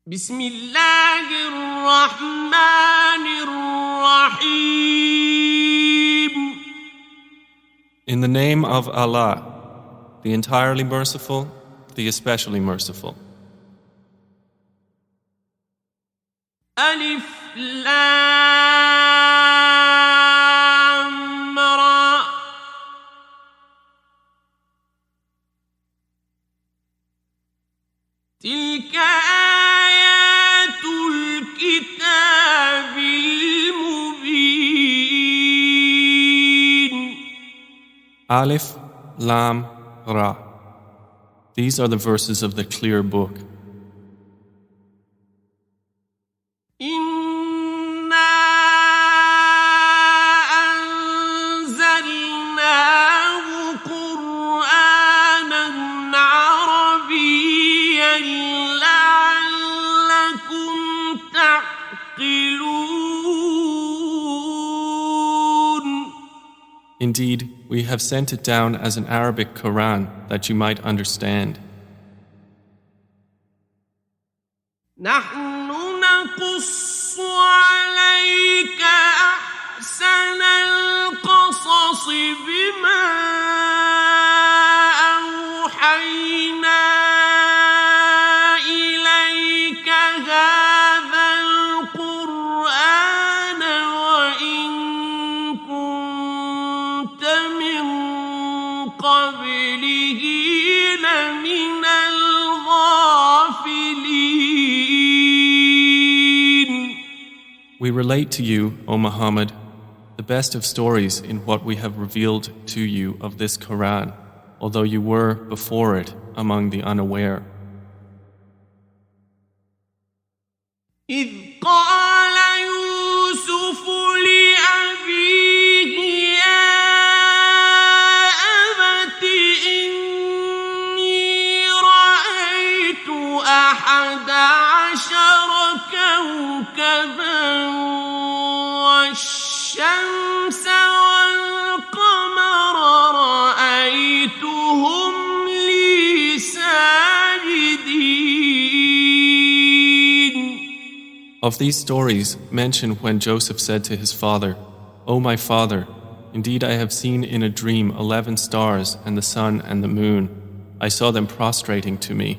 بسم الله الرحمن الرحيم. In the name of Allah, the entirely merciful, the especially merciful. ألف لام را. تلك آيات الكتاب المبين. Alif, Lam, Ra. These are the verses of the clear book. إنا أنزلناه قرآنا عربيا لعلكم تعقلون. Indeed, we have sent it down as an Arabic Quran that you might understand. نحن نقص عليك أحسن القصص بما أوحينا إليك هذا القرآن وإن كنت من قبله لمن الغافلين. We relate to you, O Muhammad, the best of stories in what we have revealed to you of this Quran, although you were before it among the unaware. إذ قال يوسف لأبيه يا أبت إني رأيت 11 كوكبا والشمس والقمر رأيتهم لي ساجدين. Of these stories, mention when Joseph said to his father, O my father, indeed I have seen in a dream 11 stars and the sun and the moon. I saw them prostrating to me.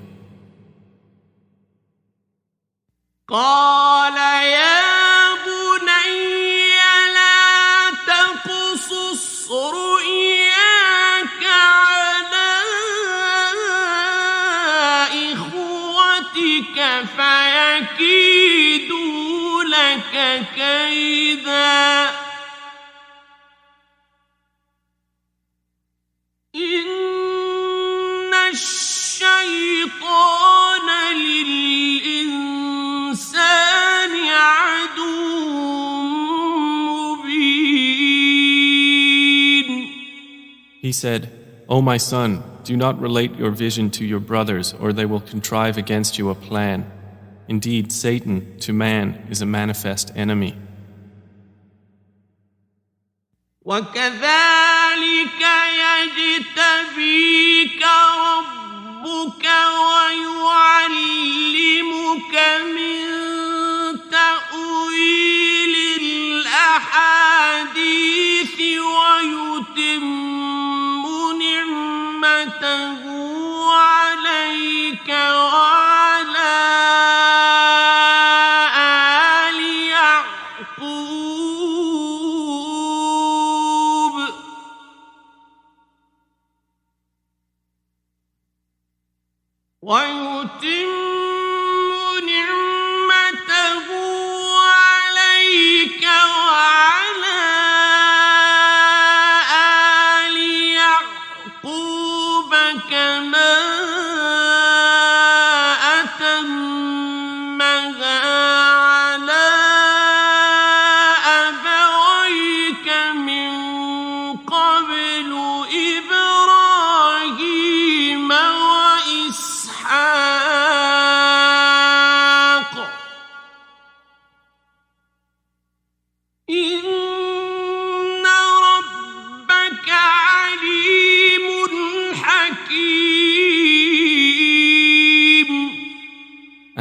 قال يا بني لا تقصص رؤياك على إخوتك فيكيدوا لك كيدا إن الشيطان للإنسان عدو مبين. He said, O my son, do not relate your vision to your brothers, or they will contrive against you a plan. Indeed, Satan to man is a manifest enemy. وكذلك يجتبيك ربك ويعلمك من تأويل الأحاديث ويتم نعمته عليك وعلى آل يعقوب ويتم نعمته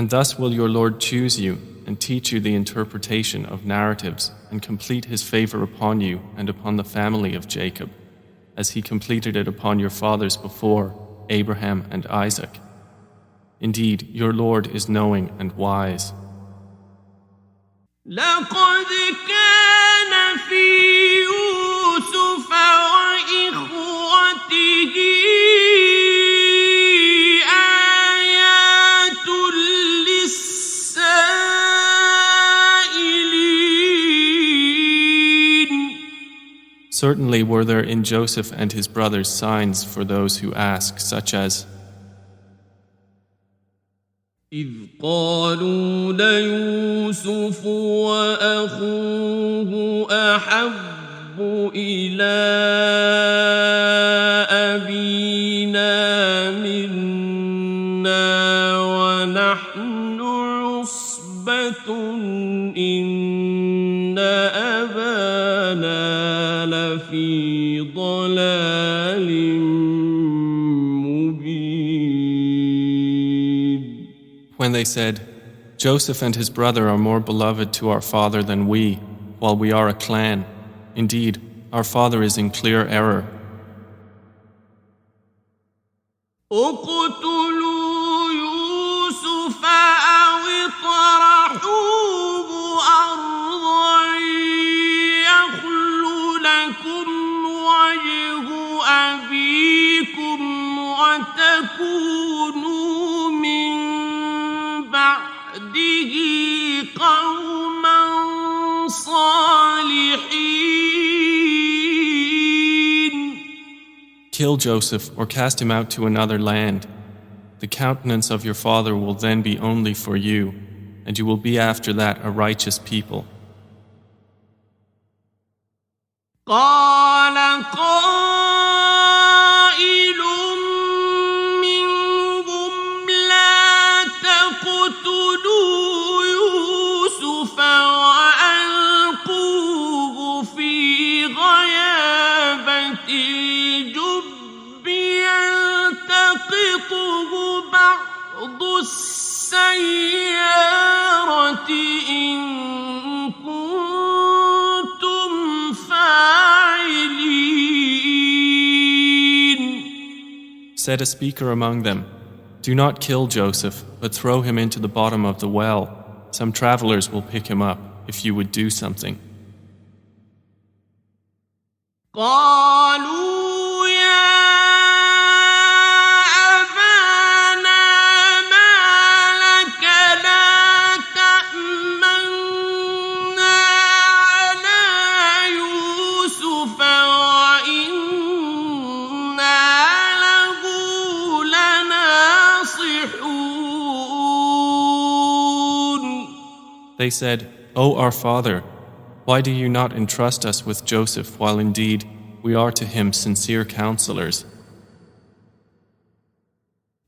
And thus will your Lord choose you and teach you the interpretation of narratives and complete his favor upon you and upon the family of Jacob, as he completed it upon your fathers before, Abraham and Isaac. Indeed, your Lord is knowing and wise. لقد كان في يوسف وإخوته آيات للسائلين. Certainly were there in Joseph and his brothers signs for those who ask, such as, إذ قالوا ليوسف وأخوه أحب إلى أبينا منا ونحن عصبة إن أبانا لفي ضلال when they said, Joseph and his brother are more beloved to our father than we, while we are a clan. Indeed, our father is in clear error. اقتلوا يوسف أو اطرحوه أرضا يخل لكم وجه أبيكم وتكونوا من بعده قوما صالحين. Kill Joseph or cast him out to another land. The countenance of your father will then be only for you, and you will be after that a righteous people. قال قائل منهم لا تقتلوا يوسف وألقوه في غيابة الجب يلتقطه بعض السيارة إن كنتم فاعلين. Said a speaker among them, do not kill Joseph, but throw him into the bottom of the well. Some travelers will pick him up if you would do something. قالوا يا أبانا ما لك لا تأمنا على يوسف وإنا له لناصحون. They said, O our father, why do you not entrust us with Joseph while indeed we are to him sincere counselors?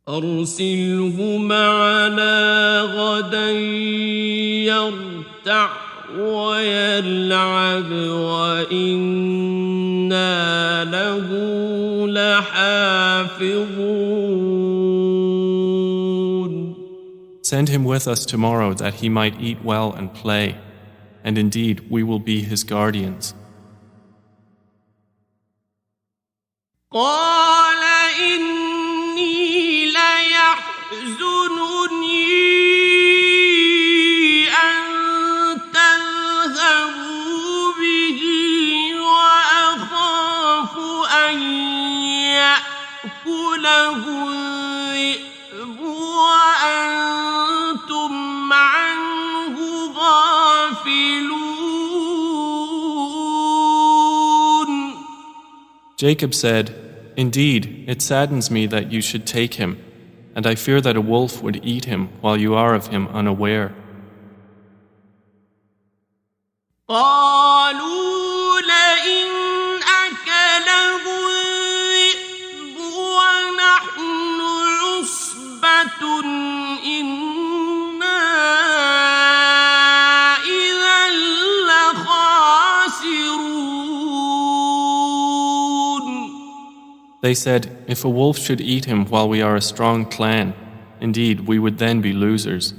أرسله معنا غدا يرتع ويلعب وإنا له لحافظون. Send him with us tomorrow that he might eat well and play, and indeed we will be his guardians. قال إني ليحزنني أن تذهبوا به وأخاف أن يأكله الذئب وأنتم عنه غافلون. Jacob said, Indeed, it saddens me that you should take him, and I fear that a wolf would eat him while you are of him unaware. قالوا لئن أكله الذئب ونحن عصبة إنا إذا لخاسرون. They said, If a wolf should eat him while we are a strong clan, indeed we would then be losers.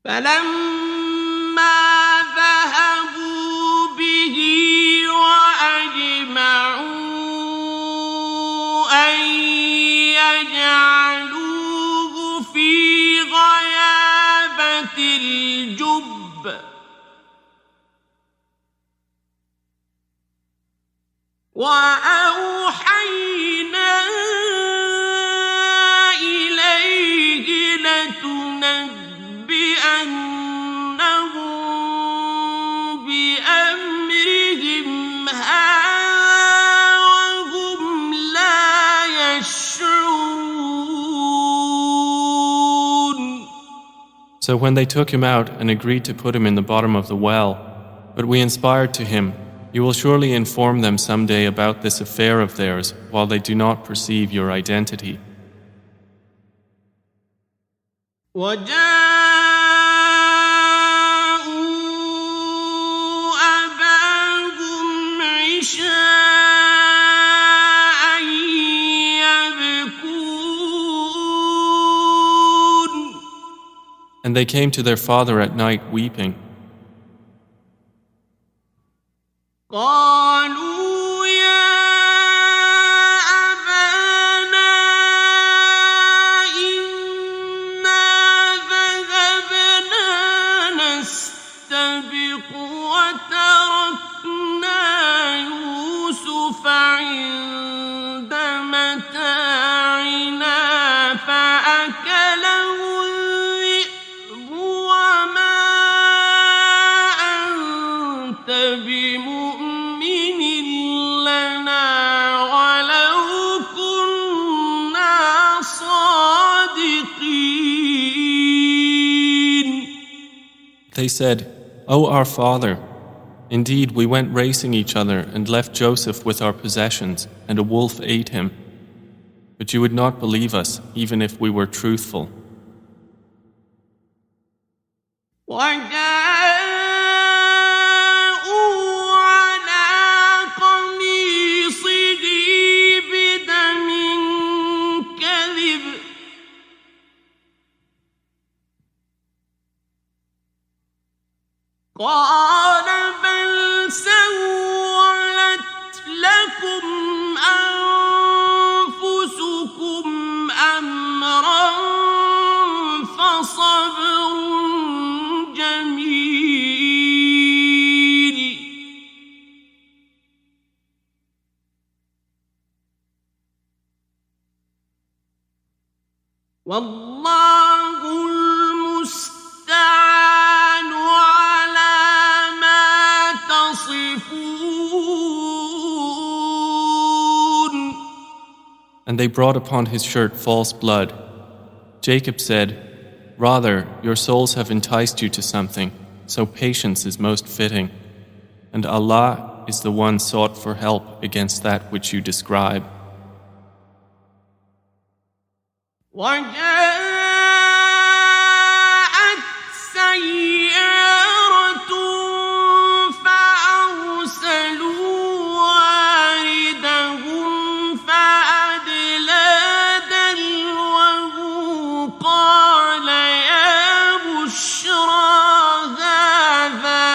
فلما ذهبوا به وأجمعوا أن يجعلوه في غيابة الجب وأوحينا إليه لتنبئنهم بأمرهم هذا وهم لا يشعرون. So when they took him out and agreed to put him in the bottom of the well, but we inspired to him, you will surely inform them someday about this affair of theirs while they do not perceive your identity. وجاءوا أباهم عشاء يبكون. And they came to their father at night weeping. قالوا يا أبانا إنا ذهبنا نستبق وتركنا يوسف عند متاعنا فأكله الذئب وما أنت بمؤمن لنا ولو كنا صادقين. They said, O our father, indeed we went racing each other and left Joseph with our possessions, and a wolf ate him. But you would not believe us, even if we were truthful. وجاءوا على قميصه بدم كذب قال بل سولت لكم أنفسكم أمرا فصبر جميل والله المستعان على ما تصفون. And they brought upon his shirt false blood. Jacob said, Rather, your souls have enticed you to something, so patience is most fitting. And Allah is the one sought for help against that which you describe. وجاءت سيارة فأرسلوا واردهم فأدلى دلوه قال يا بشرى هذا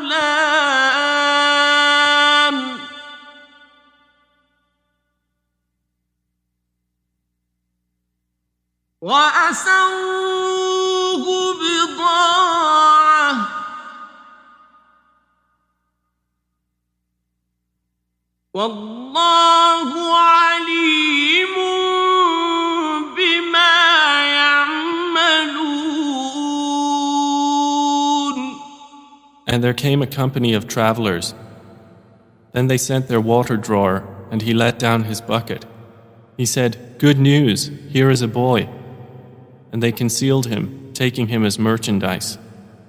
غلام وأسروه بضاعة والله عليم بما يعملون. And there came a company of travelers. Then they sent their water drawer, and he let down his bucket. He said, Good news, here is a boy. And they concealed him, taking him as merchandise.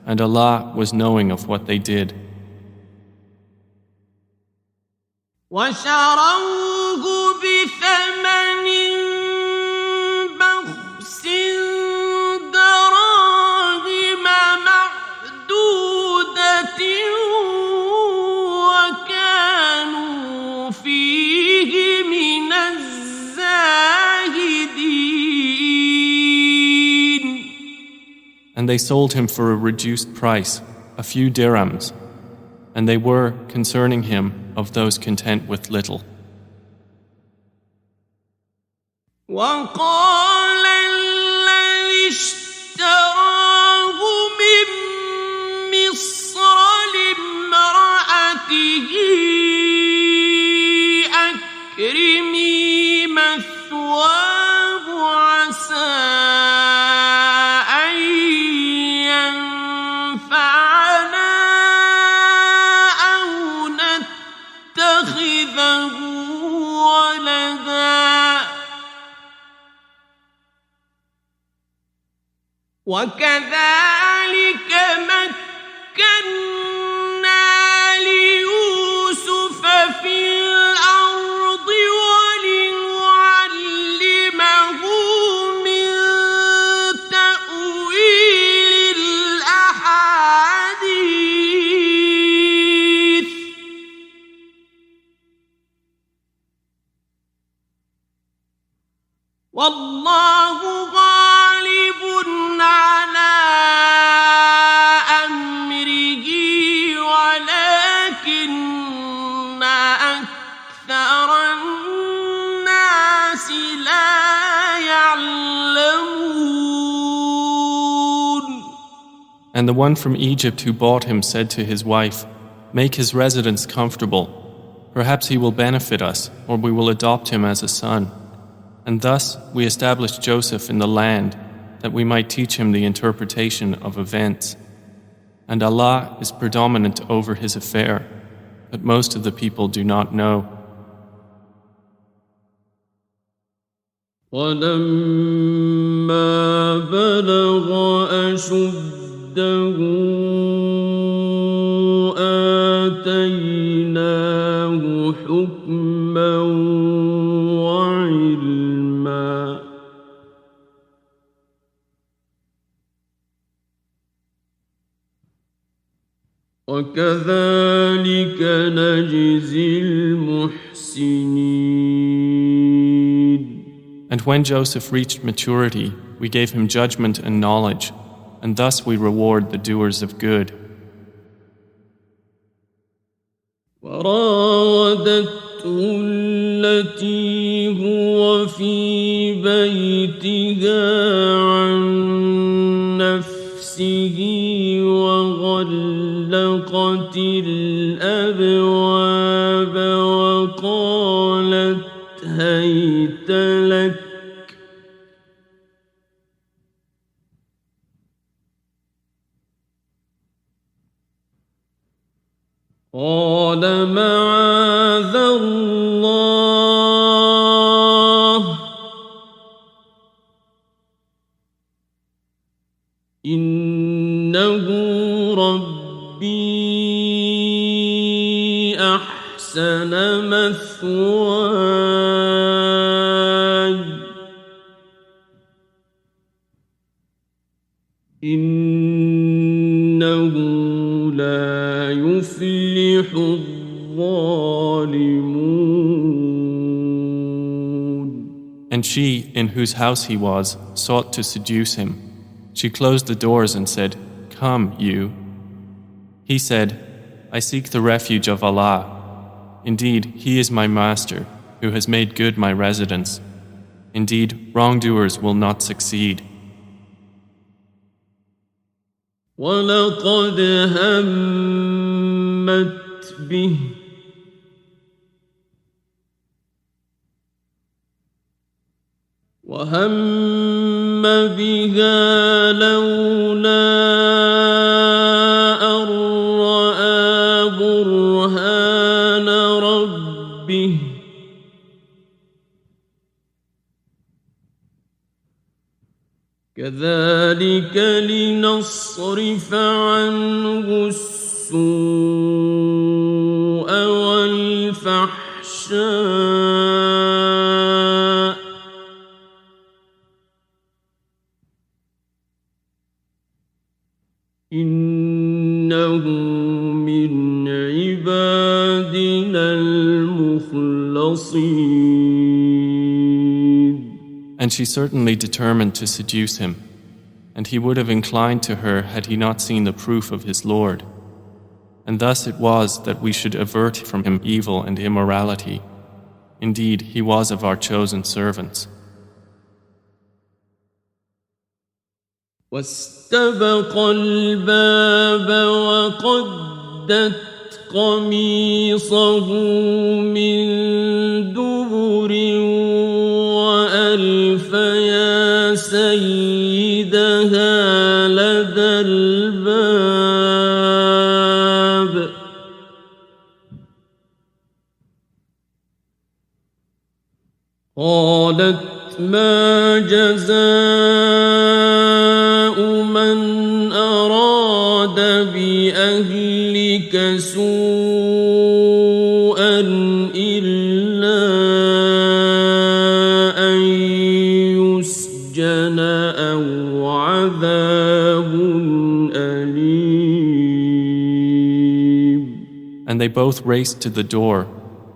And Allah was knowing of what they did. وشروه بثمن بخس دراهم معدودة وكانوا فيه من الزاهدين. And they sold him for a reduced price, a few dirhams, and they were, concerning him, of those content with little. وقال الذي اشتراه من مصر لامرأته أكرمي مثواه عسى أن ينفعنا أو نتخذه ولدا وكذلك مكنا ليوسف في الأرض ولنعلمه من تأويل الأحاديث والله غالب على أمره ولكن أكثر الناس لا يعلمون. And the one from Egypt who bought him said to his wife, "Make his residence comfortable. Perhaps he will benefit us, or we will adopt him as a son." And thus we established Joseph in the land, that we might teach him the interpretation of events. And Allah is predominant over his affair, but most of the people do not know. وَلَمَّا بَلَغَ أَشُدَّهُ آتَيْنَاهُ حُكْمًا وَعِلْمًا وَكَذَلِكَ نَجْزِي الْمُحْسِنِينَ. And when Joseph reached maturity, we gave him judgment and knowledge, and thus we reward the doers of good. وراودته التي هو في بيتها عن نفسه وغلقت الأبواب وقالت هيت لك قال معاذ الله إنه ربي أحسن مثواي إنه لا يفلح الظالمون. And she, in whose house he was, sought to seduce him. She closed the doors and said, "Come, you." He said, "I seek the refuge of Allah. Indeed, He is my master, who has made good my residence. Indeed, wrongdoers will not succeed." وَلَقَدْ هَمَّتْ بِهِ وَهَمَّ بِهَا لَوْلَا أَن رَّأَىٰ بُرْهَانَ رَبِّهِ كَذَلِكَ لِنَصْرِفَ عَنْهُ السُّوءَ وَالْفَحْشَاءَ إِنَّهُ مِنْ عِبَادِنَا الْمُخْلَصِينَ. And she certainly determined to seduce him. and he would have inclined to her had he not seen the proof of his Lord. And thus it was that we should avert from him evil and immorality. Indeed, he was of our chosen servants. واستبق الباب وقدت قميصه من دبر وألف يا سيدها لدى الباب قالت ما جزاء من أراد بأهلك سوءا إلا أن يسجن أو عذاب أليم. And they both raced to the door,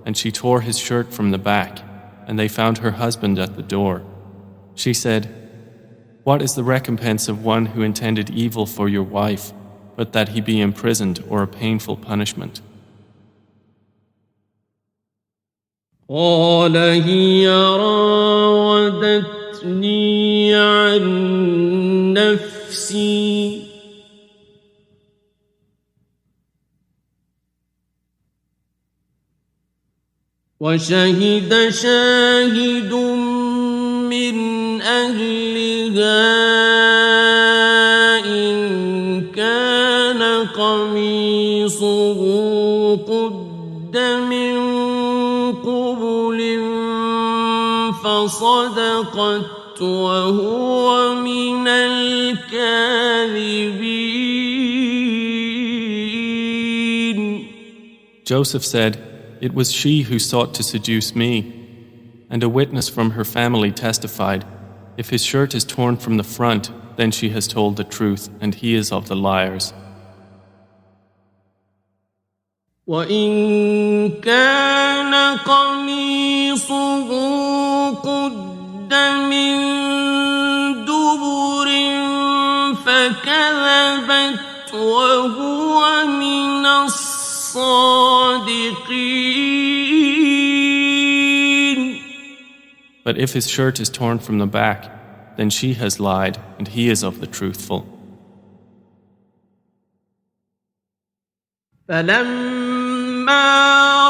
and she tore his shirt from the back, and they found her husband at the door. She said, "What is the recompense of one who intended evil for your wife, but that he be imprisoned or a painful punishment?" قال هي راودتني عن نفسي وشهد شاهد من أهلها إن كان قميصه قد من قبل فصدقت وهو من الكاذبين. Joseph said, "It was she who sought to seduce me." And a witness from her family testified, "If his shirt is torn from the front, then she has told the truth, and he is of the liars." وَإِن كَانَ قَمِيصُهُ قُدَّ مِن دُبُرٍ فَكَذَبَتْ وَهُوَ مِنَ الصَّادِقِينَ. But if his shirt is torn from the back, then she has lied, and he is of the truthful. فَلَمَّا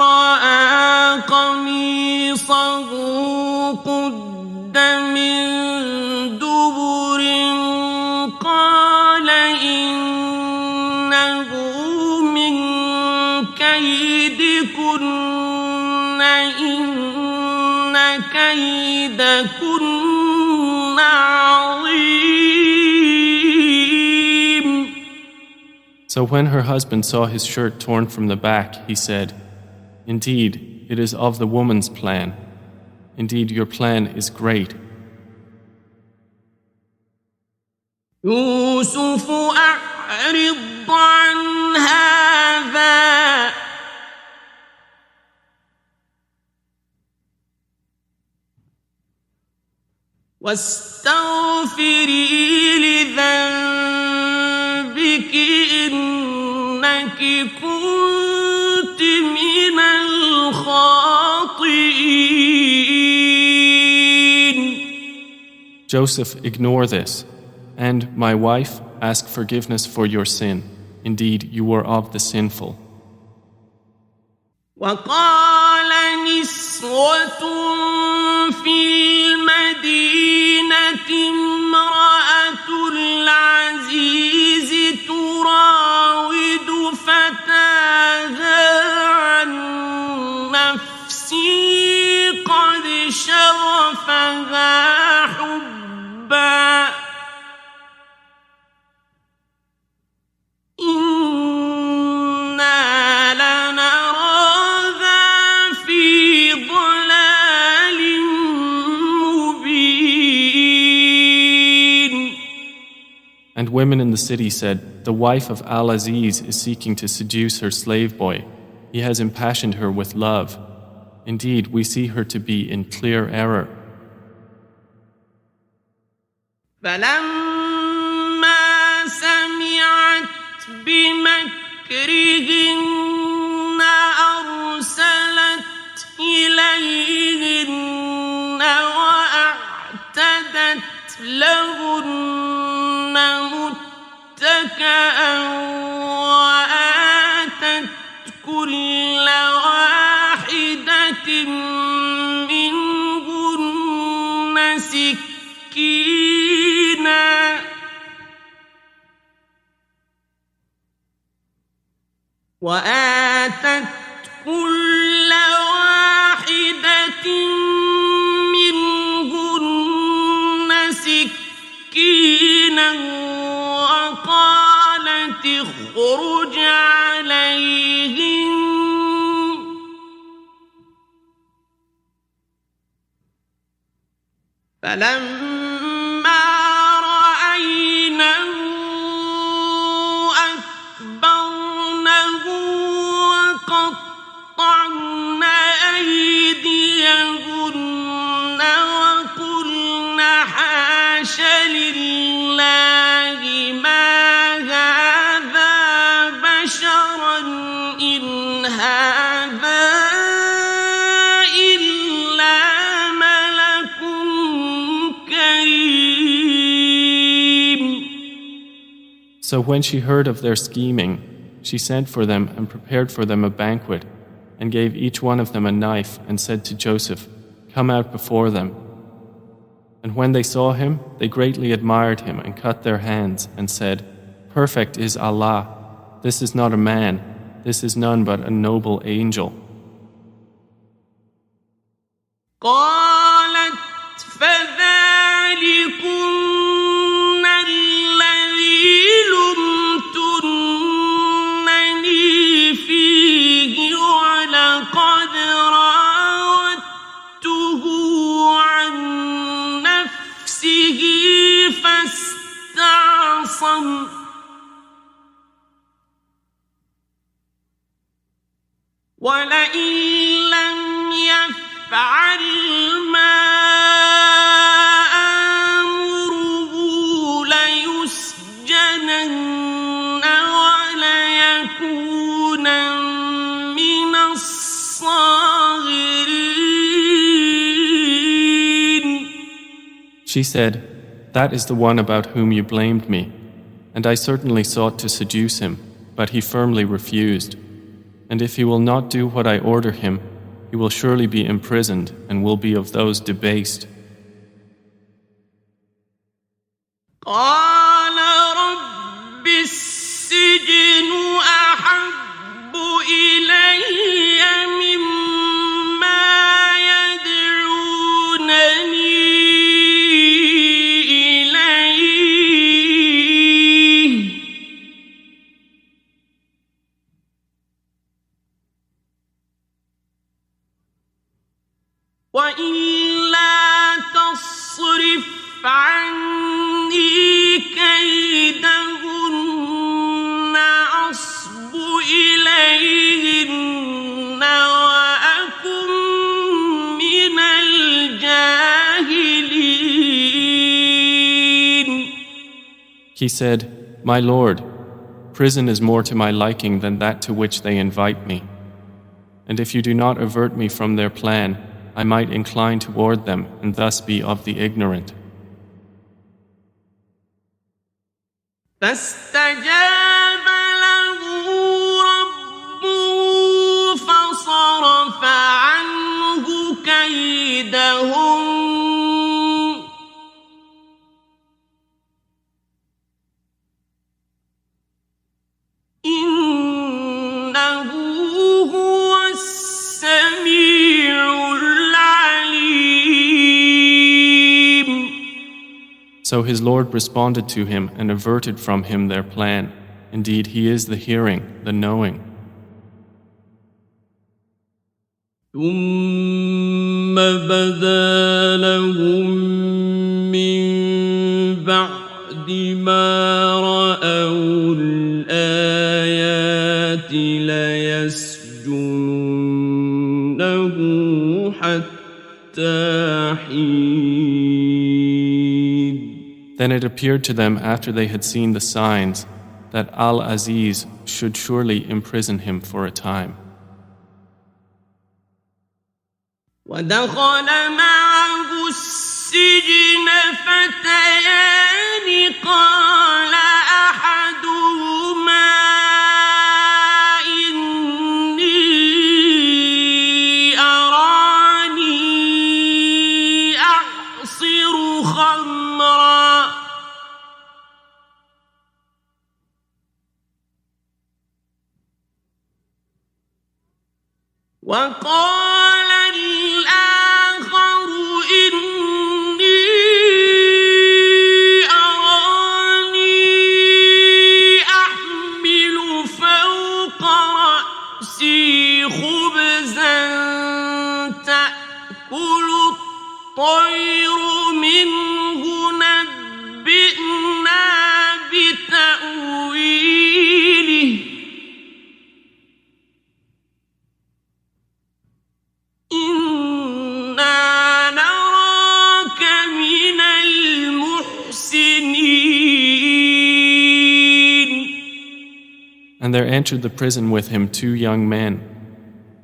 رَأَىٰ قَمِيصَهُ قُدَّ مِن دُبُرٍ قَالَ إِنَّهُ مِن كَيْدِكُنَّ إِنَّ كَيْدَكُنَّ عَظِيمٌ. So when her husband saw his shirt torn from the back, he said, "Indeed, it is of the woman's plan. Indeed, your plan is great." يوسف أعرض عن هذا واستغفري لذنبك إنك كنت من الخاطئين. Joseph, ignore this, and, my wife, ask forgiveness for your sin. Indeed, you were of the sinful. وقال نسوة في المدينة امرأة العزيز تراود فتاها عن نفسه قد شغفها حبا إنا لنراها في ضلال مبين. And women in the city said, "The wife of Al-Aziz is seeking to seduce her slave boy. He has impassioned her with love. Indeed, we see her to be in clear error." فلما بمكرهن أرسلت إليهن وأعتدت لهن متكئا وآتت كل واحدة منهن سكينا وقالت اخرج عليهن فلما رأينه أكبرنه وقطعن أيديهن وقلن حاش لله ما هذا بشرا إن هذا إلا ملك كريم. So when she heard of their scheming, she sent for them and prepared for them a banquet, and gave each one of them a knife, and said to Joseph, "Come out before them." And when they saw him, they greatly admired him and cut their hands, and said, "Perfect is Allah. This is not a man. This is none but a noble angel." قالت فذلكن الذي لمتنني فيه ولقد راودته عن نفسه فاستعصم ولئن لم يفعل ما آمره ليسجنن وليكونا من الصاغرين. She said, "That is the one about whom you blamed me, and I certainly sought to seduce him, but he firmly refused. And if he will not do what I order him, he will surely be imprisoned and will be of those debased." قال رب السجن أحب إلي مما يدعونني إليه وإلا تصرف عني كيدهن أصب إليهن وأكن من الجاهلين. He said, "My Lord, prison is more to my liking than that to which they invite me. And if you do not avert me from their plan, I might incline toward them and thus be of the ignorant." فاستجاب له ربه فصرف عنه كيدهم إنه هو السميع العليم. So his Lord responded to him and averted from him their plan. Indeed, he is the hearing, the knowing. ثم بدا لهم من بعد ما رأوا الآيات ليسجننه حتى حين. Then it appeared to them after they had seen the signs that Al-Aziz should surely imprison him for a time. ودخل معه السجن فتيان قال أحدهما إني أراني أعصر خمرا وقال الآخر إني أراني أحمل فوق رأسي خبزا تأكل الطير منه نبئنا بتأويله إنا نراك من المحسنين. And there entered the prison with him 2 young men.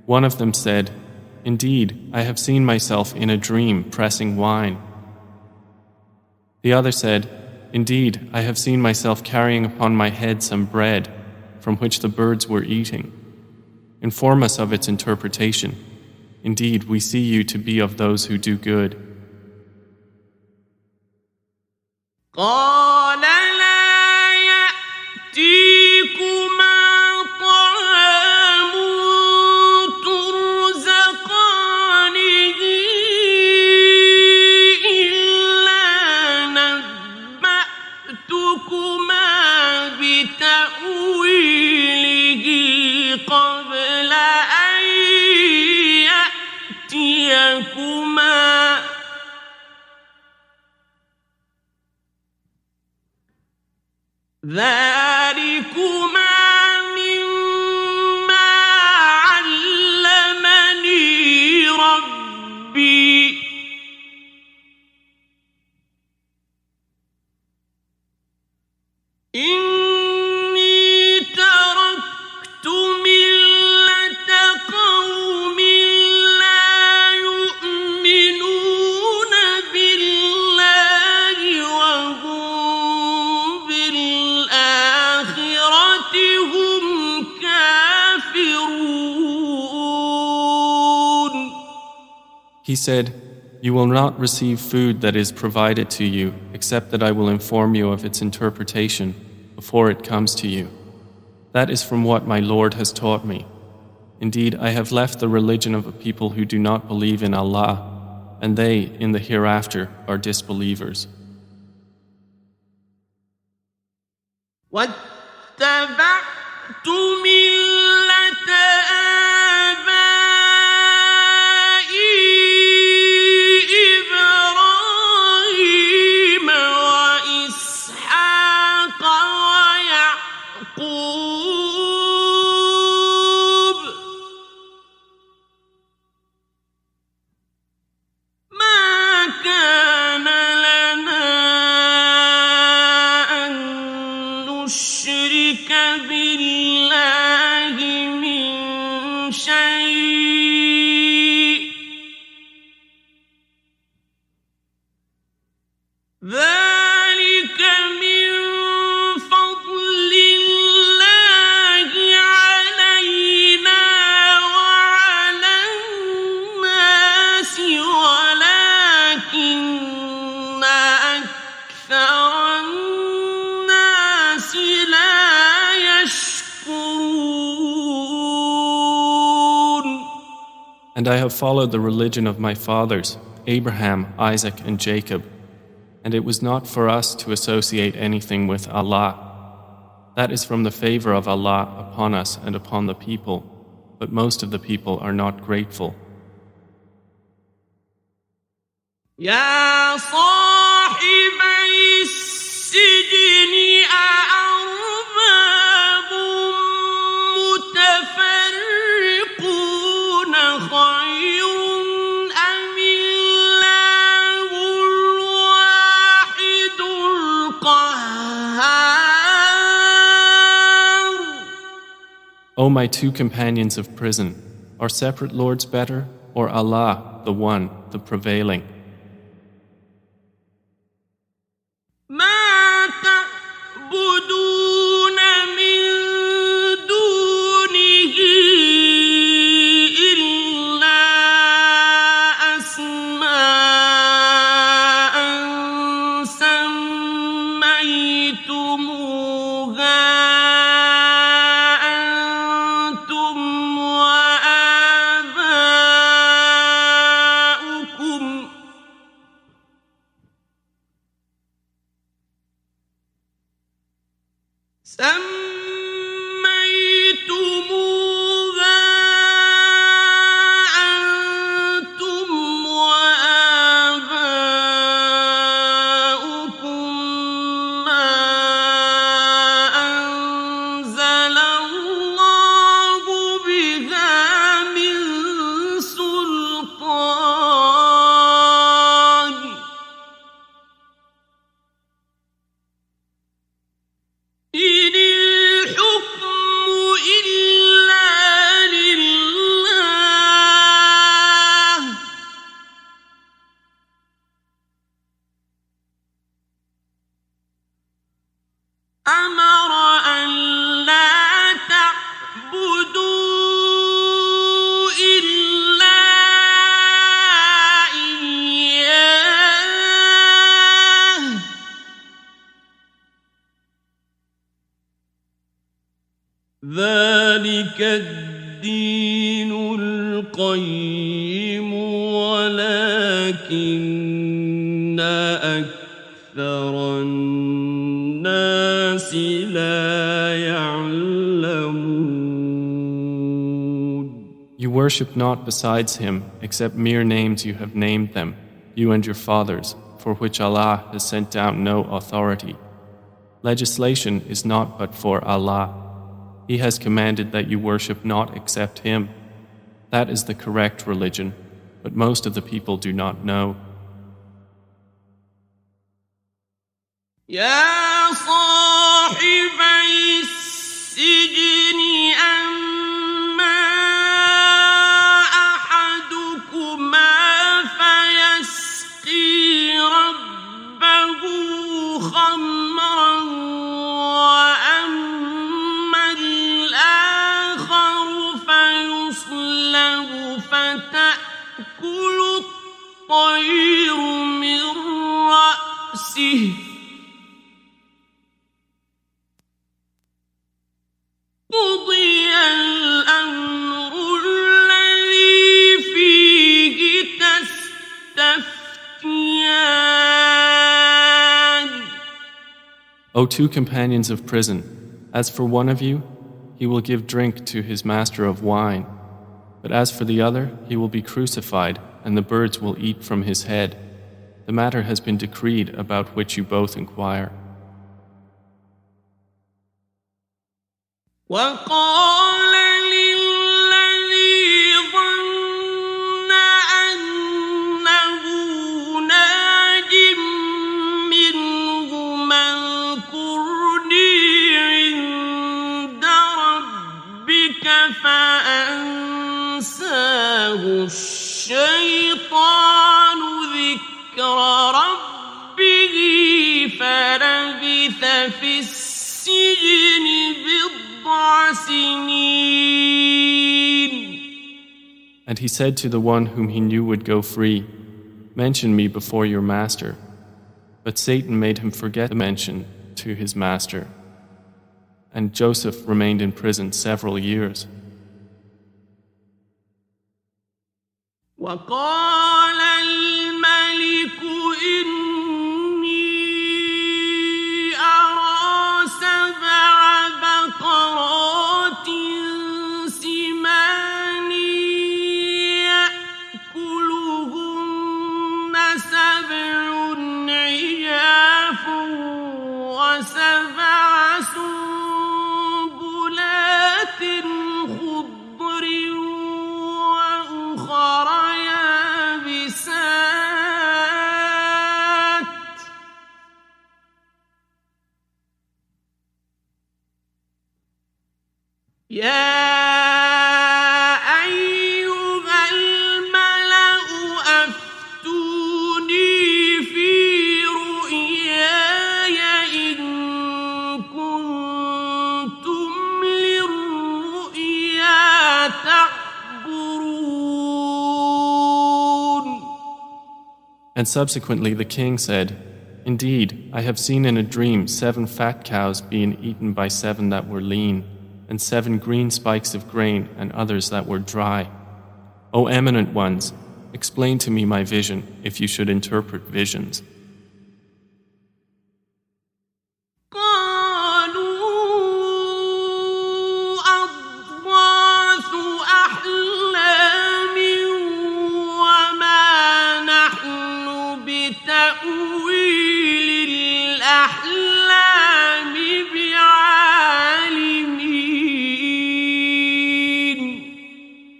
One of them said, "Indeed, I have seen myself in a dream pressing wine." The other said, "Indeed, I have seen myself carrying upon my head some bread from which the birds were eating. Inform us of its interpretation. Indeed, we see you to be of those who do good." قال لا يأتيكما طعام ترزقانه إلا نبأتكما بتأويله قبل أن يأتيكما ذلكما مما علمني ربي إني تركت ملة قوم لا يؤمنون بالله وهم بالآخرة هم كافرون. He said, "You will not receive food that is provided to you except that I will inform you of its interpretation before it comes to you. That is from what my Lord has taught me. Indeed, I have left the religion of a people who do not believe in Allah, and they, in the hereafter, are disbelievers." واتبعت ملة آبائي إبراهيم وإسحاق ويعقوب ما كان لنا أن نشرك بالله من شيء ذلك من فضل الله علينا وعلى الناس ولكن أكثر الناس لا يشكرون. And I have followed the religion of my fathers, Abraham, Isaac, and Jacob, and it was not for us to associate anything with Allah. That is from the favor of Allah upon us and upon the people, but most of the people are not grateful. يا صاحبي السجن أأرباب متفرقون خير أم الله الواحد القهار. O my two companions of prison, are separate lords better, or Allah, the One, the Prevailing? ما تعبدون من دونه إلا أسماء سميتموها أنتم وآباؤكم سميتموها أنتم وآباؤكم ما أنزل الله بها من سلطان إن الحكم إلا لله أمر أن لا تعبدوا إلا إياه ذلك الدين القيم ولكن أكثر الناس لا يعلمون. You worship not besides Him except mere names you have named them, you and your fathers, for which Allah has sent down no authority. Legislation is not but for Allah. He has commanded that you worship not except Him. That is the correct religion, but most of the people do not know. يا صاحبي السجن أما أحدكما فيسقي ربه خمرا وأما الآخر فيصلب فتأكل الطير من رأسه قضي الأمر الذي فيه تستفتيان. O two companions of prison, as for one of you, he will give drink to his master of wine, but as for the other, he will be crucified, and the birds will eat from his head. The matter has been decreed about which you both inquire. وقال للذي ظن أنه ناج منهما اذكرني عند ربك فأنساه الشيطان ذكر ربه فلبث في السجن And he said to the one whom he knew would go free, "Mention me before your master." But Satan made him forget the mention to his master. And Joseph remained in prison several years. وقال الملك إني أرى سبع بقرات سمان يأكلهن سبع عجاف وسبع سنبلات خضر وأخر يابسات يا أيها الملأ أفتوني في رؤياي إن كنتم للرؤيا تعبرون. And subsequently the king said, Indeed, I have seen in a dream 7 fat cows being eaten by 7 that were lean, and 7 green spikes of grain and others that were dry. O eminent ones, explain to me my vision if you should interpret visions.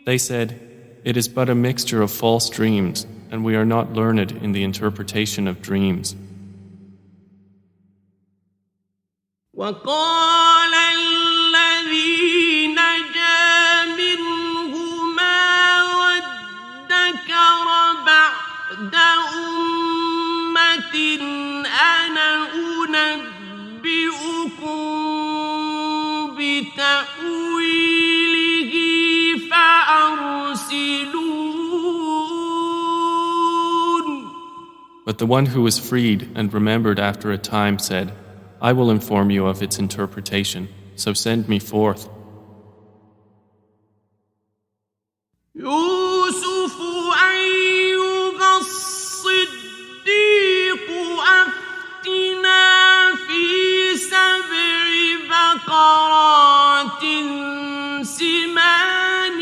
They said, It is but a mixture of false dreams, and we are not learned in the interpretation of dreams. وقال الذي نجا منهما وادكر بعد أمة أنا أنبئكم بتأويله فأرسلون. But the one who was freed and remembered after a time said, I will inform you of its interpretation, so send me forth. يوسف أيها الصديق أفتنا في 7 بقرات سمان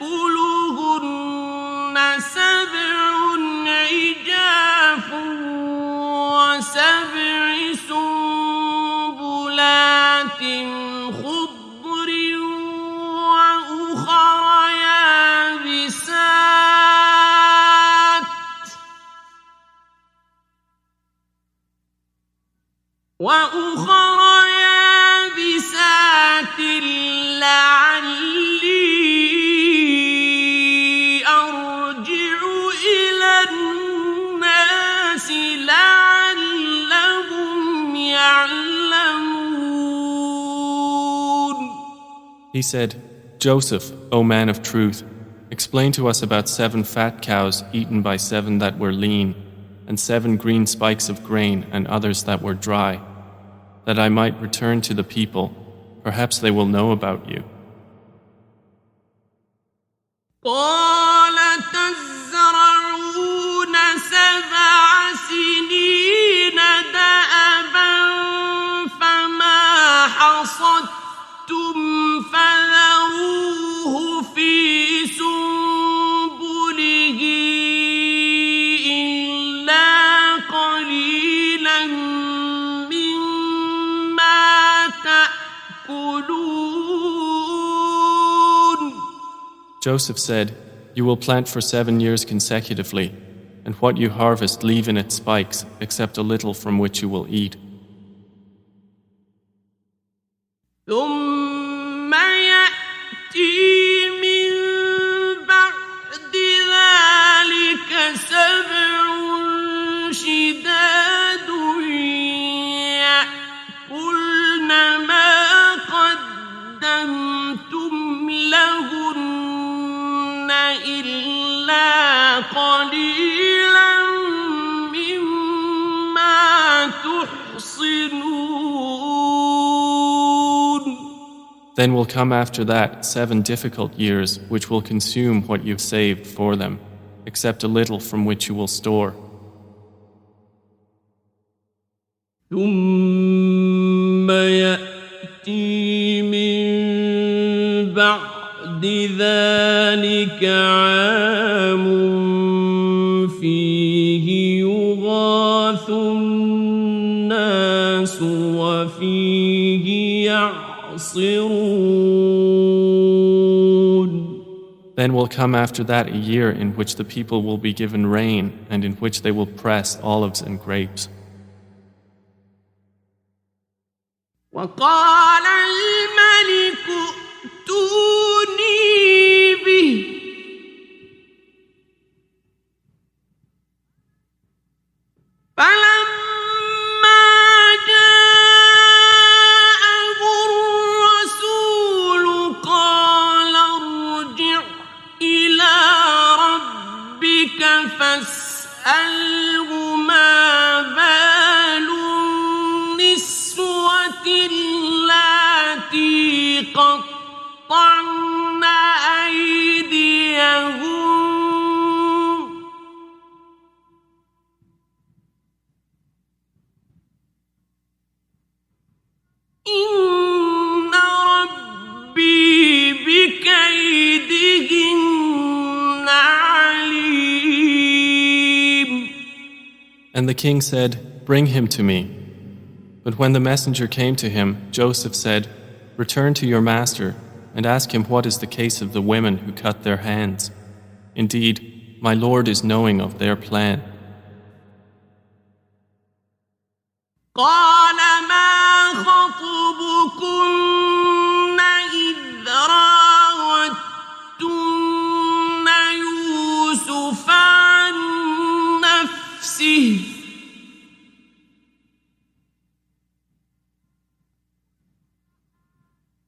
يأكلهن 7 عجاف و7 سنبلات خضر وأخر يابسات لعلي أرجع إلى الناس لعلهم يعلمون. He said, Joseph, O man of truth, explain to us about 7 fat cows eaten by 7 that were lean, and 7 green spikes of grain and others that were dry, that I might return to the people. Perhaps they will know about you. قال تزرعون 7 سنين دأبا فما حصدتم فذروه في سنبله إلا قليلا مما تأكلون. Joseph said, You will plant for 7 years consecutively, and what you harvest leave in its spikes, except a little from which you will eat. ثم يأتي من بعد ذلك 7 شداد يأكلن ما قدمتم لهن إلا قليلا مما تحصنون. Then will come after that 7 difficult years which will consume what you've saved for them, except a little from which you will store. ثم يأتي من بعد ذلك عام فيه يغاث الناس وفيه يعصرون. Then will come after that a year in which the people will be given rain and in which they will press olives and grapes. وقال الملك ائتوني به فلما جاءه الرسول قال ارجع إلى ربك فاسأله ما بال النسوة اللاتي قطعن أيديهن إن ربي بكيدهن عليم. And the king said, "Bring him to me." But when the messenger came to him, Joseph said, "Return to your master and ask him what is the case of the women who cut their hands. Indeed, my Lord is knowing of their plan." قال ما خطبكن إذ راوتن يوسف عن نفسه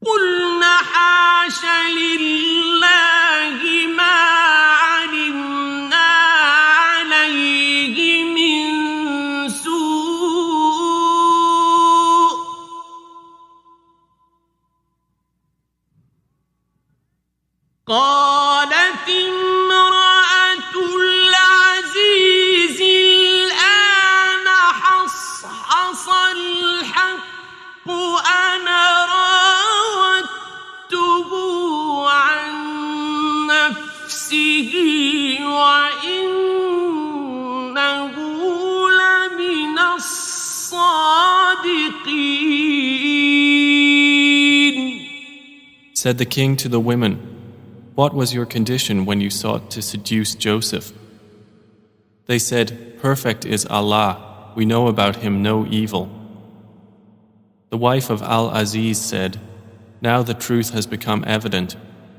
قلنا حاش لله ما علمنا عليه من سوء قالت امرأة العزيز الآن حصحص الحق أنا راودته عن نفسه وإنه لمن الصادقين. Said the king to the women, "What was your condition when you sought to seduce Joseph?" They said, "Perfect is Allah, we know about him no evil." The wife of Al-Aziz said, "Now the truth has become evident.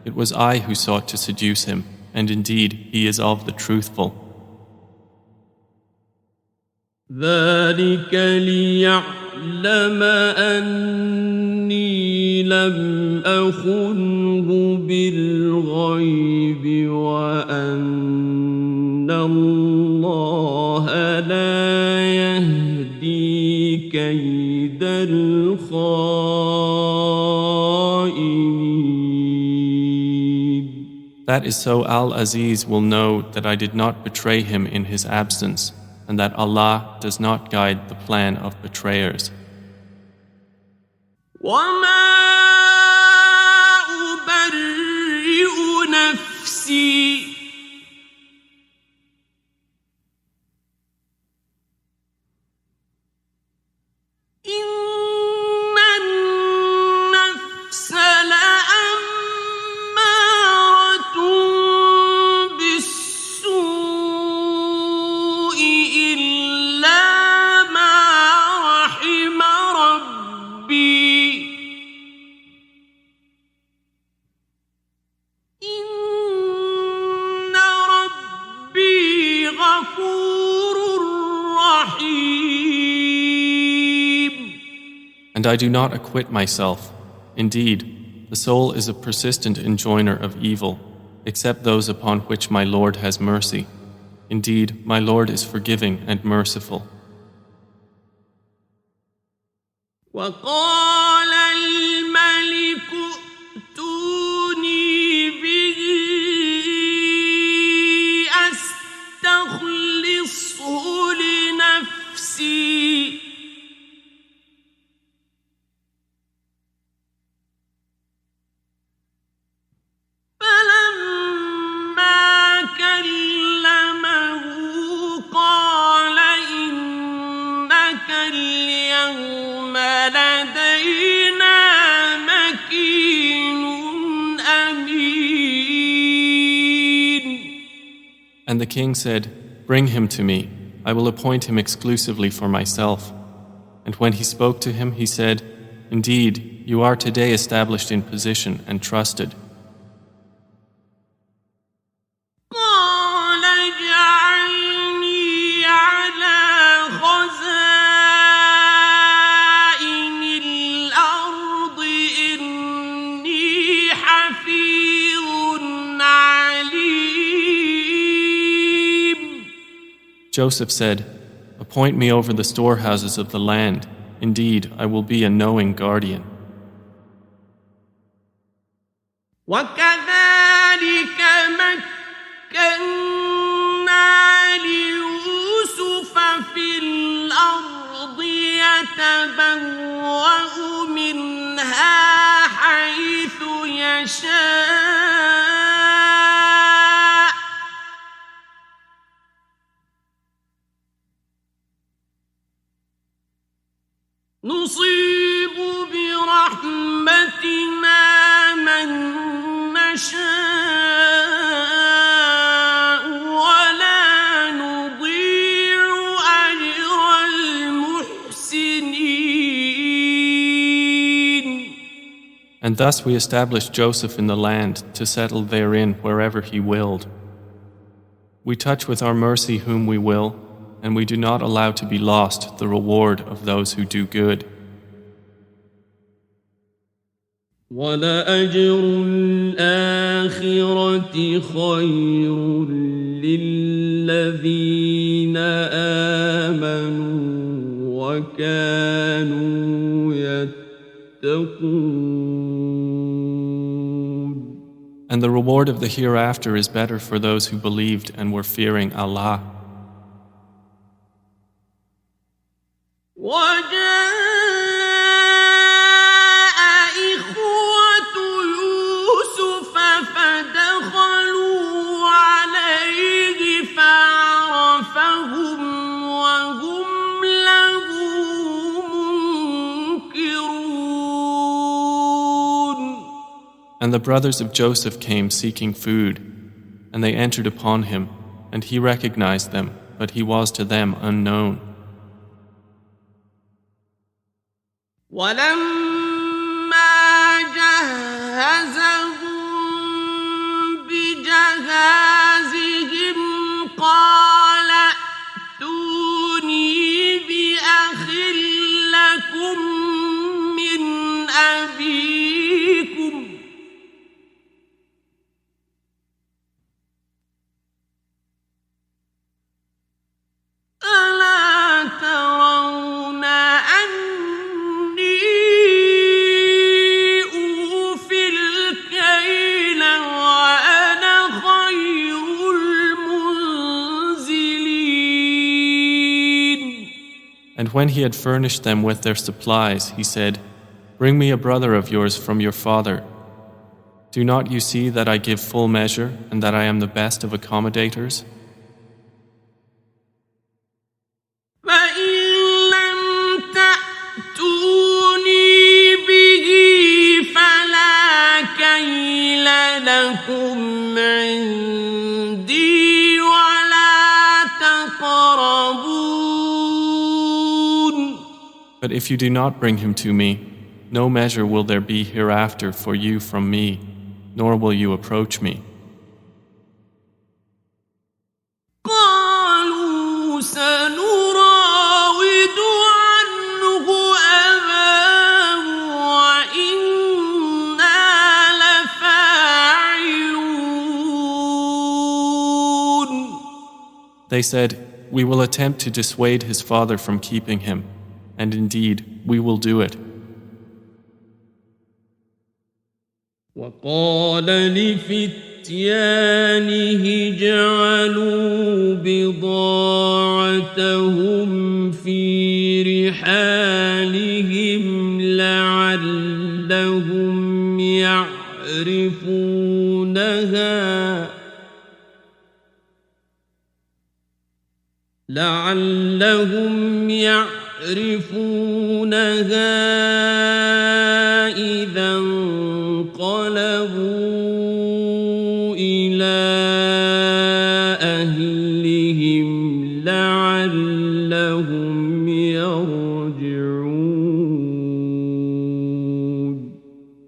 It was I who sought to seduce him, and indeed he is of the truthful." ذلك ليعلم أني لم أخنه بالغيب وأن الله لا يهدي كيد الخائنين. That is so Al-Aziz will know that I did not betray him in his absence, and that Allah does not guide the plan of betrayers. وما أبرئ نفسي إن النفس لأمارة بالسوء إلا ما رحم ربي إن ربي غفور رحيم. And I do not acquit myself. Indeed, the soul is a persistent enjoiner of evil, except those upon which my Lord has mercy. Indeed, my Lord is forgiving and merciful. وقال الملك ائتوني به أستخلصه لنفسي فلما كلمه قال إنك اليوم لدينا مكين أمين. And the king said, "Bring him to me. I will appoint him exclusively for myself." And when he spoke to him, he said, Indeed, you are today established in position and trusted. قال اجعلني على خزائن الأرض إني حفيظ عليم. Joseph said, "Appoint me over the storehouses of the land. Indeed, I will be a knowing guardian." وكذلك مكنا ليوسف في الأرض يتبوأ منها حيث يشاء نصيب برحمتنا من نشاء ولا نضيع أجر المحسنين. And thus we established Joseph in the land to settle therein wherever he willed. We touch with our mercy whom we will, and we do not allow to be lost the reward of those who do good. وَلَأَجْرُ الْآخِرَةِ خَيْرٌ لِلَّذِينَ آمَنُوا وَكَانُوا يَتَّقُونَ. And the reward of the hereafter is better for those who believed and were fearing Allah. وجاء إخوة يوسف فدخلوا عليه فعرفهم وهم له منكرون. And the brothers of Joseph came seeking food, and they entered upon him, and he recognized them, but he was to them unknown. ولما جهزهم بجهازهم قال ائتوني بأخ لكم من أبيكم ألا ترون And when he had furnished them with their supplies, he said, "Bring me a brother of yours from your father. Do not you see that I give full measure and that I am the best of accommodators?" But if you do not bring him to me, no measure will there be hereafter for you from me, nor will you approach me. قالوا سنراود عنه أباه وإنا لفاعلون. They said, "We will attempt to dissuade his father from keeping him. And indeed, we will do it." وقال لفتيانه جعلوا بضاعتهم في رحالهم لعلهم يعرفونها إذا انقلبوا إلى أهلهم لعلهم يرجعون.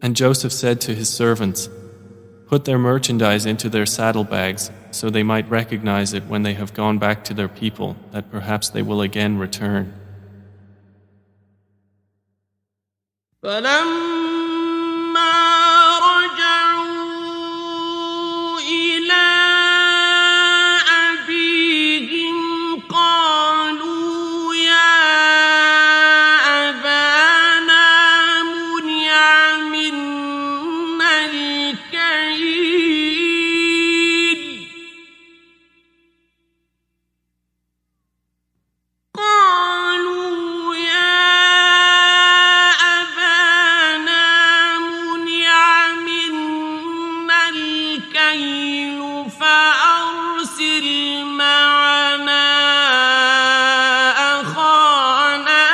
And Joseph said to his servants, "Put their merchandise into their saddlebags, so they might recognize it when they have gone back to their people, that perhaps they will again return." فلما رجعوا إلى أبيهم قالوا يا أبانا منع منا الكيل قالوا يا أبانا منع منا الكيل فأرسل معنا أخانا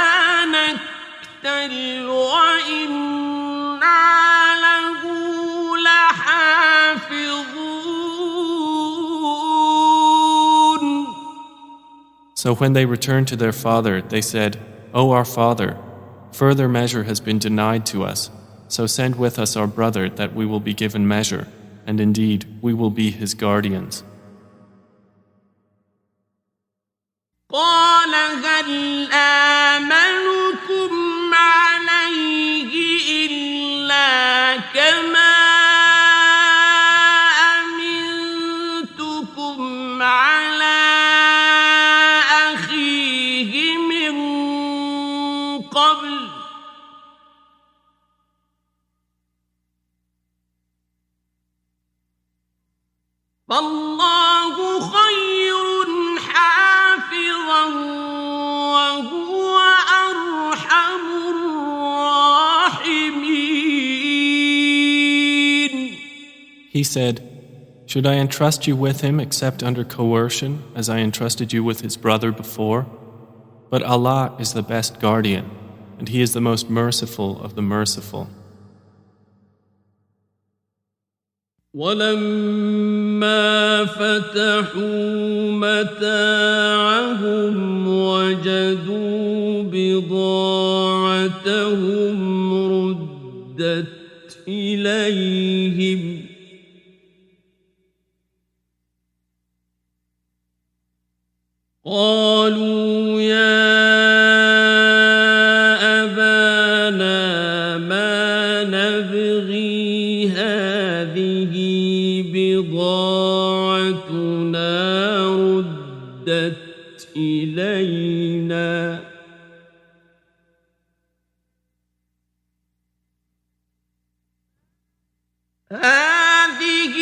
نكتل وإنا له لحافظون. So when they returned to their father, they said, "O our father, further measure has been denied to us, so send with us our brother that we will be given measure, and indeed we will be his guardians." قال هل آمنكم عليه إلا كما أمنتكم على أخيه من قبل فالله خير حافظا وهو أرحم الراحمين. He said, "Should I entrust you with him except under coercion, as I entrusted you with his brother before? But Allah is the best guardian, and He is the most merciful of the merciful." ولما فتحوا متاعهم وجدوا بضاعتهم ردت إليهم قالوا يا أبانا ما نبغي هذه بضاعتنا ردت إلينا هذه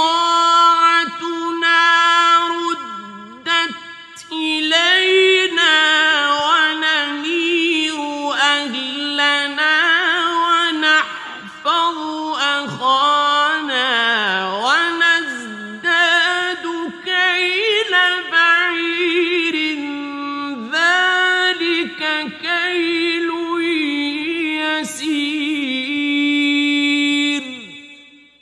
بضاعتنا ردت إلينا ونمير أهلنا ونحفظ أخانا ونزداد كيل بعير ذلك كيل يسير.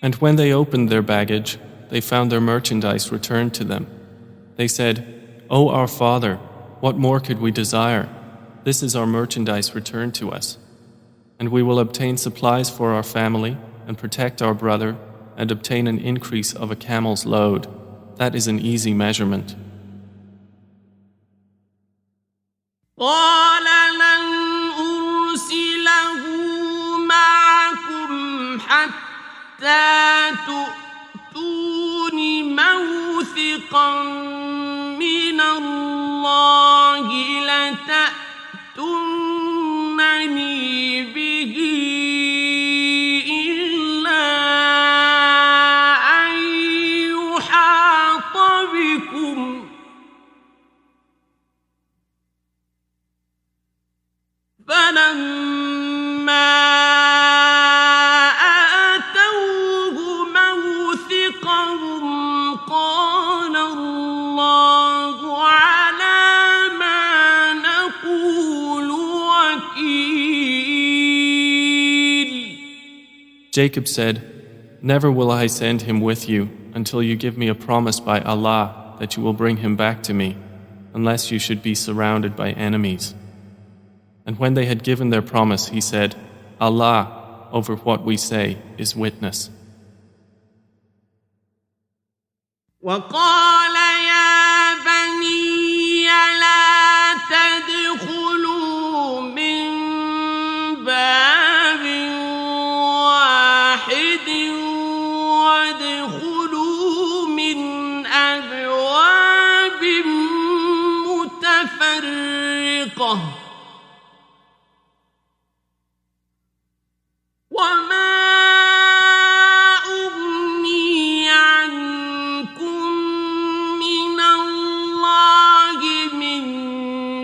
And when they opened their baggage, they found their merchandise returned to them. They said, "O our father, what more could we desire? This is our merchandise returned to us. And we will obtain supplies for our family and protect our brother and obtain an increase of a camel's load. That is an easy measurement." قال لن أرسله معكم حتى تؤتون موثقا من الله لتأتونني به إلا أن يحاط بكم فلما آتوه موثقهم قال الله على ما نقول وكيل. Jacob said, "Never will I send him with you until you give me a promise by Allah that you will bring him back to me, unless you should be surrounded by enemies." And when they had given their promise, he said, "Allah, over what we say is witness. وقال يا بني لا تدخلوا من باب واحد وادخلوا من أبواب متفرقة وما أغني عنكم من الله من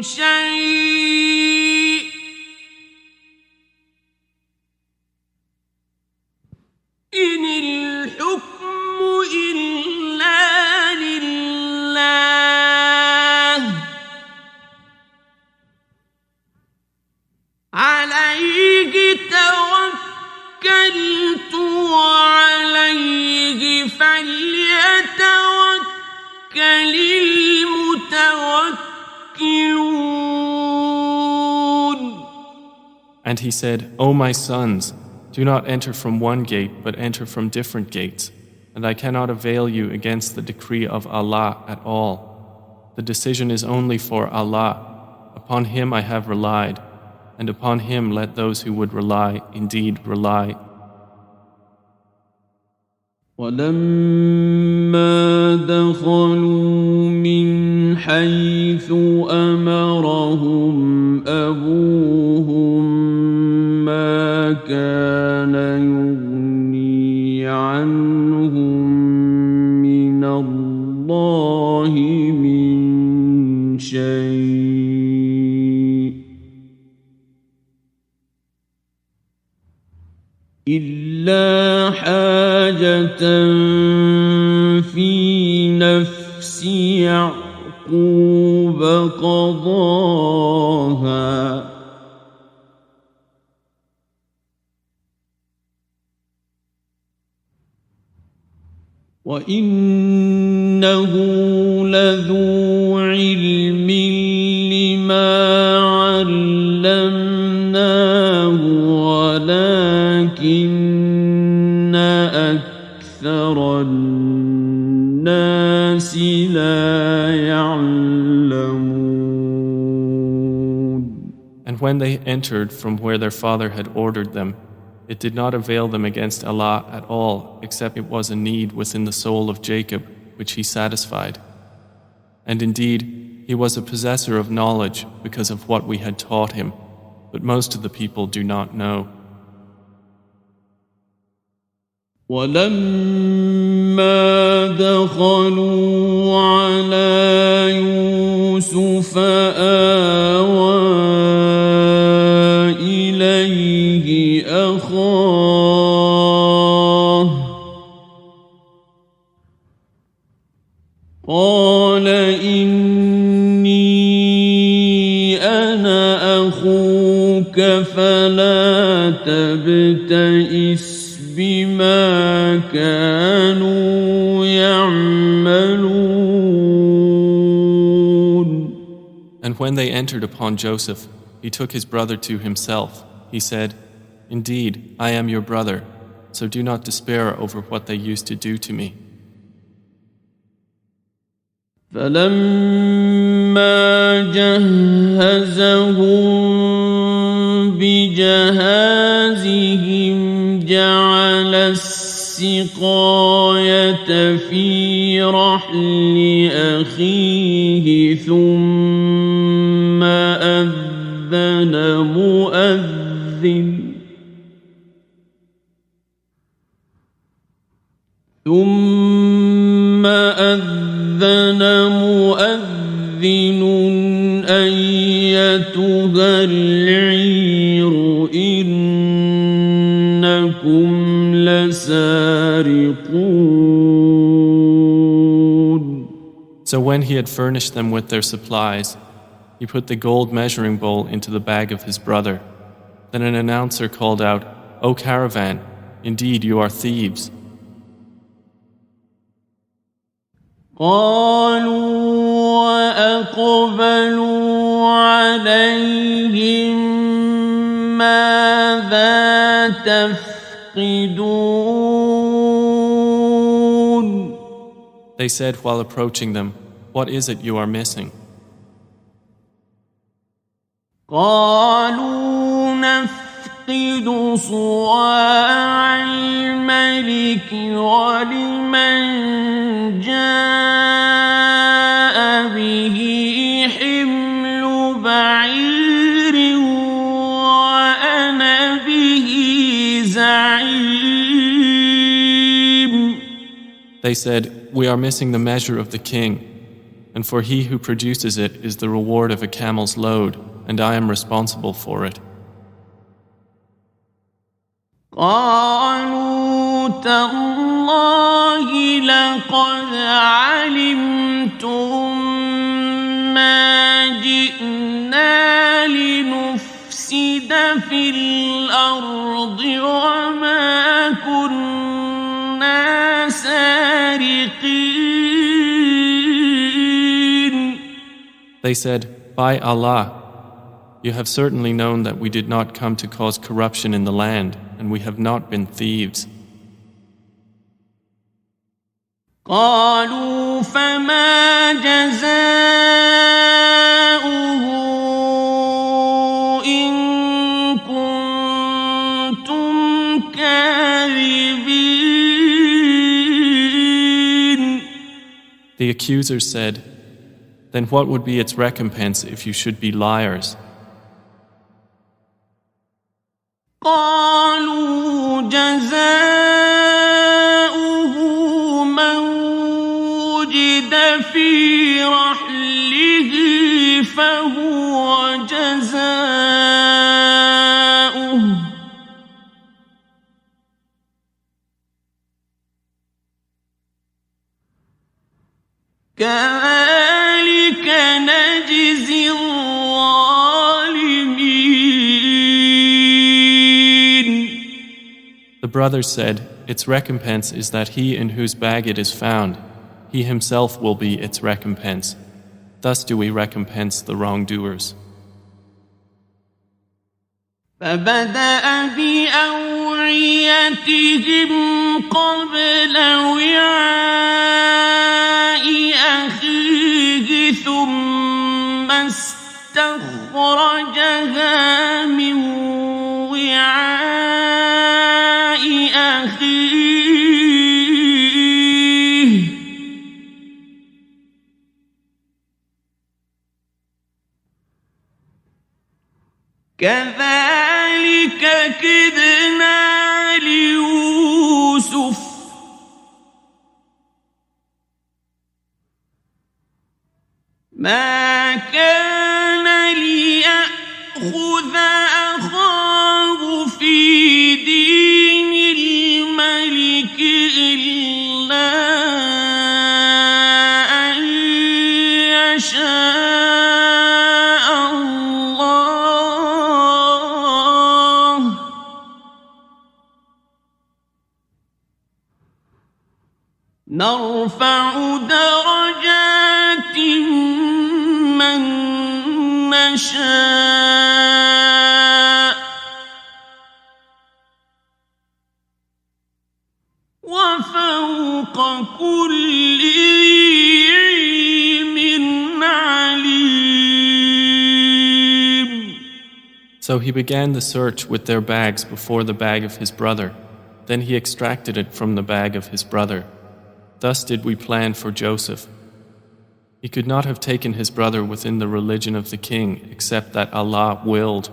شيء إن الحكم إلا لله عليه توكلت وعليه فليتوكل المتوكلون. And he said, O my sons, do not enter from one gate, but enter from different gates, and I cannot avail you against the decree of Allah at all. The decision is only for Allah. Upon Him I have relied, and upon Him let those who would rely indeed rely. ولما دخلوا من حيث أمرهم أبوهم ما كان يغني عنهم من الله من شيء إلا حاجة في نفس يعقوب قضاها وإنه لذو علم لما علمناه ولكن أكثر الناس لا يعلمون. And when they entered from where their father had ordered them, it did not avail them against Allah at all, except it was a need within the soul of Jacob, which He satisfied. And indeed, he was a possessor of knowledge because of what we had taught him, but most of the people do not know. ولما دخلوا على يوسف آوى إليه أخاه قال إني أنا أخوك فلا تبتئس بما كانوا يعملون. And when they entered upon Joseph, he took his brother to himself. He said, Indeed, I am your brother, so do not despair over what they used to do to me. فلما جهزهم بجهازهم جعل السقاية في رحل أخيه ثم أذن مؤذن أيتها العير إنكم لسارقون. So when he had furnished them with their supplies, he put the gold measuring bowl into the bag of his brother. Then an announcer called out, O caravan, indeed you are thieves. قالوا وأقبلوا عليهم ماذا تفقدون They said while approaching them, "What is it you are missing?" قالوا نفقد صواع الملك ولمن جاء به حمل بعير وأنا به زعيم. They said, "We are missing the measure of the king, and for he who produces it is the reward of a camel's load, and I am responsible for it." قالوا تالله لقد علمتم ما جئنا لنفسد في الأرض وما كنا سارقين. They said, "By Allah, you have certainly known that we did not come to cause corruption in the land, and we have not been thieves." قالوا فما جزاؤه إن كنتم كاذبين. The accusers said, "Then what would be its recompense if you should be liars?" قالوا جزاؤه من وجد في رحله فهو جزاؤه كذلك نجزي الظالمين. The brothers said, "Its recompense is that he in whose bag it is found, he himself will be its recompense. Thus do we recompense the wrongdoers." فبدأ بأوعيتهم قبل وعاء أخيه ثم استخرجها من وعاء أخيه كذلك كدنا ليوسف ما كان ليأخذ أخاه في دين الملك إلا أن يشاء الله نرفع درجات من نشاء وفوق كل ذي علم عليم. So he began the search with their bags before the bag of his brother. Then he extracted it from the bag of his brother. Thus did we plan for Joseph. He could not have taken his brother within the religion of the king except that Allah willed.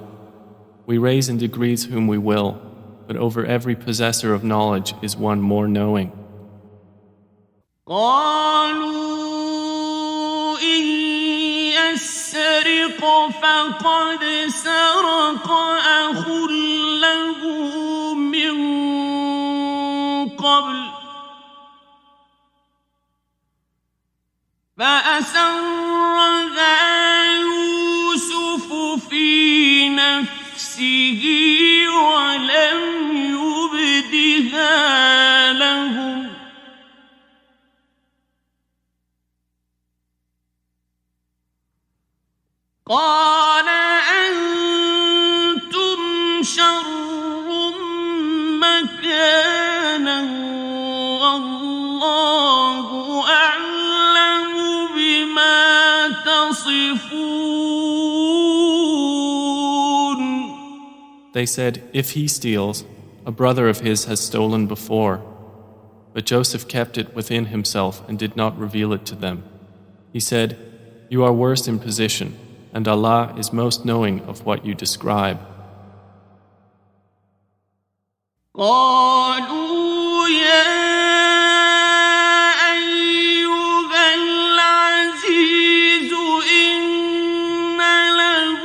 We raise in degrees whom we will, but over every possessor of knowledge is one more knowing. قالوا إن يسرق فقد سرق أخ له من قبل فأسرها يوسف في نفسه ولم يبدها لهم قال أنتم شر They said, "If he steals, a brother of his has stolen before." But Joseph kept it within himself and did not reveal it to them. He said, "You are worse in position, and Allah is most knowing of what you describe." قالوا يا أيها العزيز إن له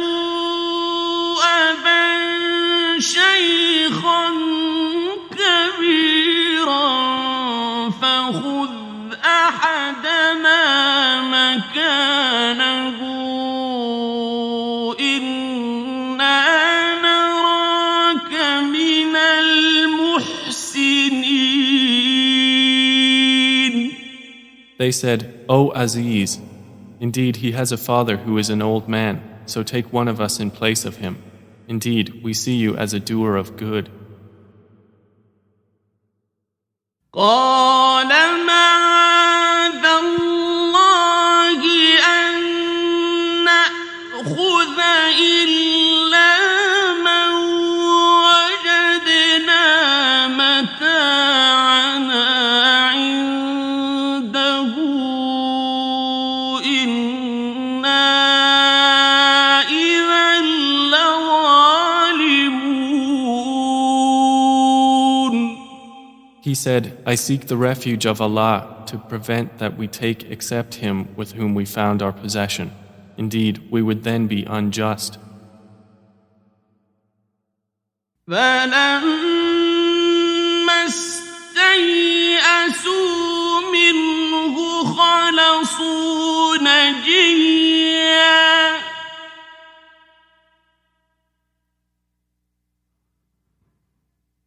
أبا شيخا كبيرا فخذ أحدنا مكانه إنا نراك من المحسنين. They said, "O Aziz, indeed he has a father who is an old man, so take one of us in place of him. Indeed, we see you as a doer of good." قال معاذ الله أن نأخذ إلا من وجدنا متاعنا عنده إنا إذا لظالمون. He said, "I seek the refuge of Allah to prevent that we take except him with whom we found our possession. Indeed, we would then be unjust." فلما استيئسوا منه خلصوا نجيا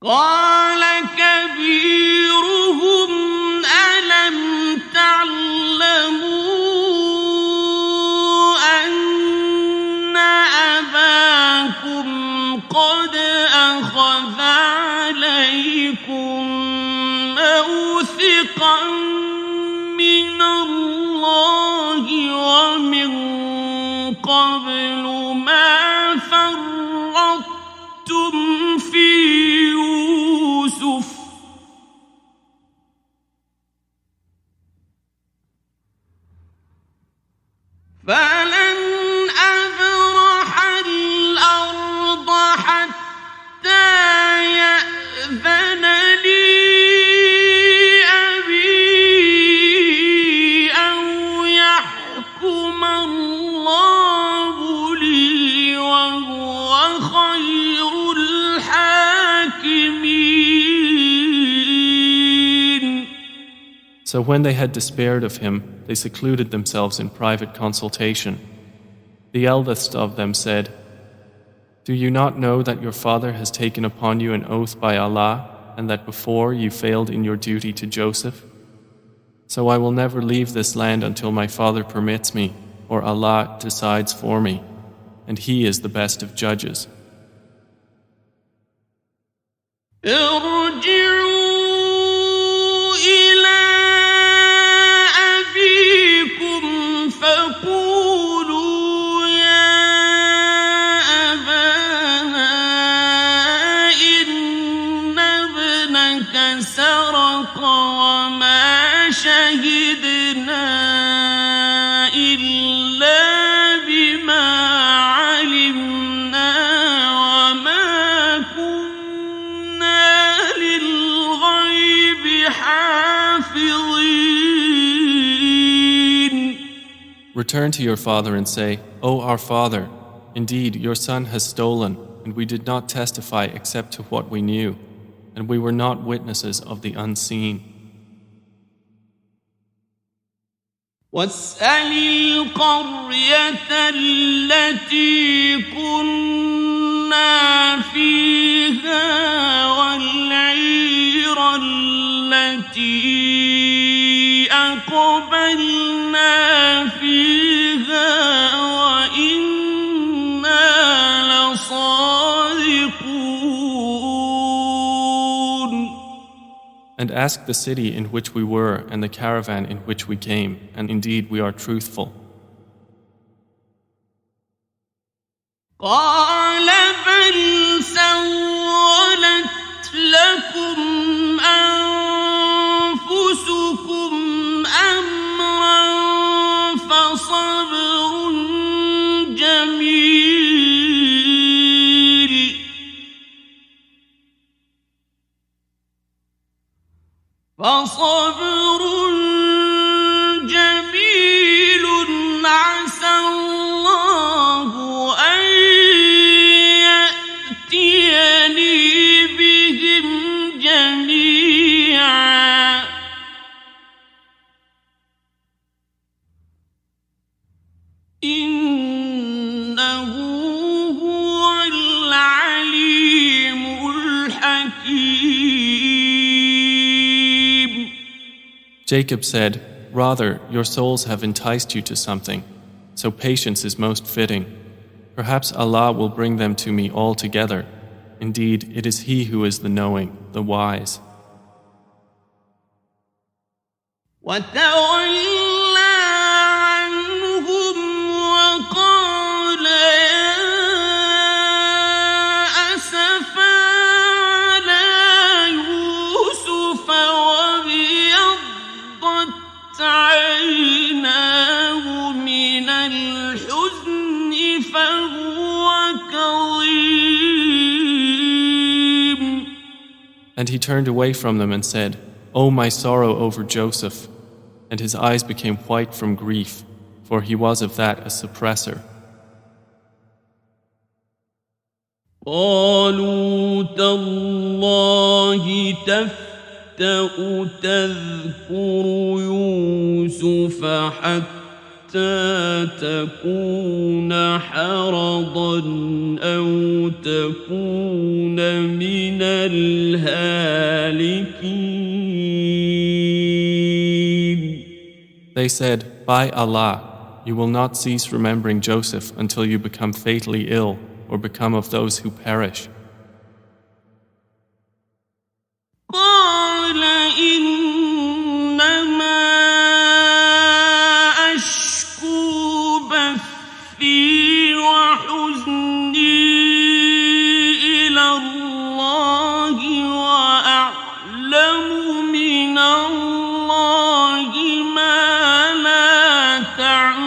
قال كبيرهم ألم تعلموا أن أباكم قد أخذ عليكم موثقا من الله ومن قبل ما فرطتم في يوسف فلن أبرح الأرض حتى يأذن لي أبي أو يحكم الله لي وهو خير الحاكمين. So when they had despaired of him, they secluded themselves in private consultation. The eldest of them said, "Do you not know that your father has taken upon you an oath by Allah, and that before you failed in your duty to Joseph? So I will never leave this land until my father permits me, or Allah decides for me, and He is the best of judges." ارجعوا إلى أبيكم فقولوا يا أبانا إن ابنك سرق وما شهدنا إلا بما علمنا وما كنا للغيب حافظين. Return to your father and say, "O our father, indeed your son has stolen, and we did not testify except to what we knew, and we were not witnesses of the unseen." واسأل القرية التي كنا فيها والعير التي أقبلنا فيها وإنا لصادقون. And ask the city in which we were and the caravan in which we came, and indeed we are truthful. قال بل سوف فصبر جميل عسى الله أن يأتيني بهم جميعا إنه هو العليم الحكيم. Jacob said, "Rather, your souls have enticed you to something, so patience is most fitting. Perhaps Allah will bring them to me all together. Indeed, it is He who is the knowing, the wise." وتولى عنهم وقال يا أسفا على يوسف وابيضت عيناه من الحزن فهو كظيم. And he turned away from them and said, "O my sorrow over Joseph," and his eyes became white from grief, for he was of that a suppressor. قالوا تالله تفتأ تذكر يوسف حتى تكون حرضا أو تكون من الهالكين. They said, "By Allah, you will not cease remembering Joseph until you become fatally ill or become of those who perish." قال إنما أشكو بثي وحزني إلى الله وأعلم من الله ما لا تعلمون.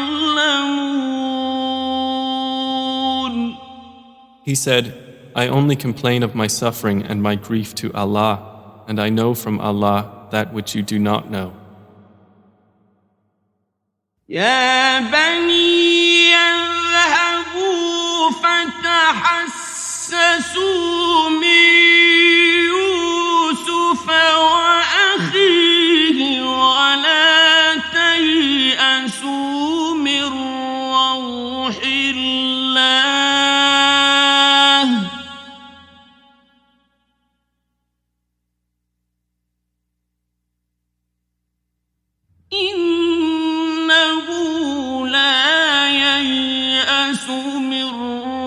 He said, "I only complain of my suffering and my grief to Allah, and I know from Allah that which you do not know." يا بني اذهبوا فتحسسوا من يوسف وأخيه ولا تيأسوا من روح الله إنه لا ييأس من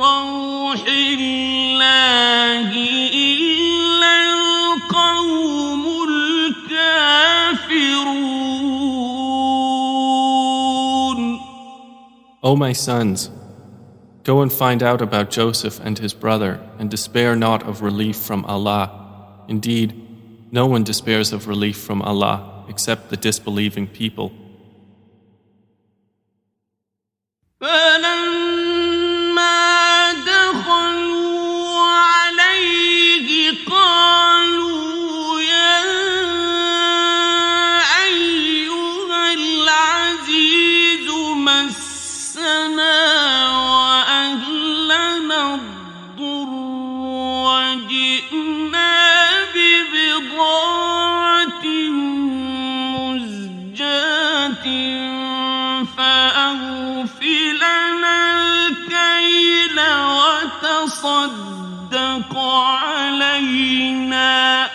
روح الله إلا القوم الكافرون. O my sons, go and find out about Joseph and his brother, and despair not of relief from Allah. Indeed, no one despairs of relief from Allah except the disbelieving people. فلما دخلوا عليه قالوا يا أيها العزيز مسنا وأهلنا الضر وجئنا ببضاعة مزجاة فأوف لنا الكيل وتصدق علينا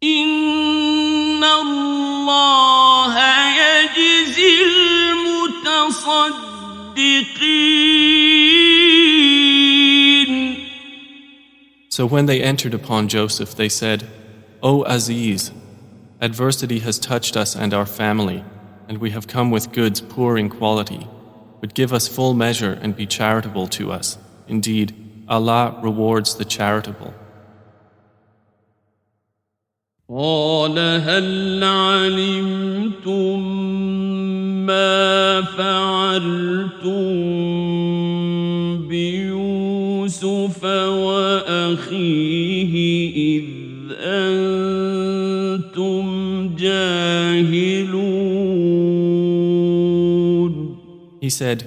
إن الله يجزي المتصدقين. So when they entered upon Joseph, they said, "O Aziz, adversity has touched us and our family, and we have come with goods poor in quality. But give us full measure and be charitable to us. Indeed, Allah rewards the charitable." قال هل علمتم ما فعلتم بيوسف وأخيه He said,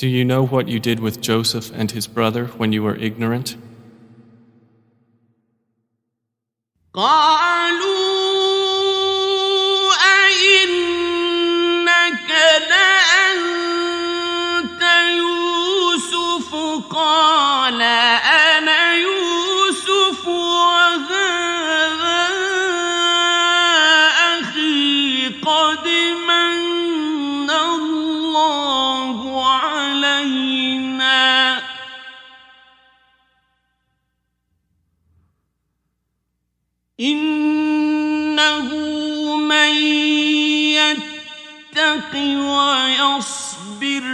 "Do you know what you did with Joseph and his brother when you were ignorant?" قالوا أئنك لأنت يوسف قال أنا يوسف وهذا أخي قد من الله علينا إنه من يتق ويصبر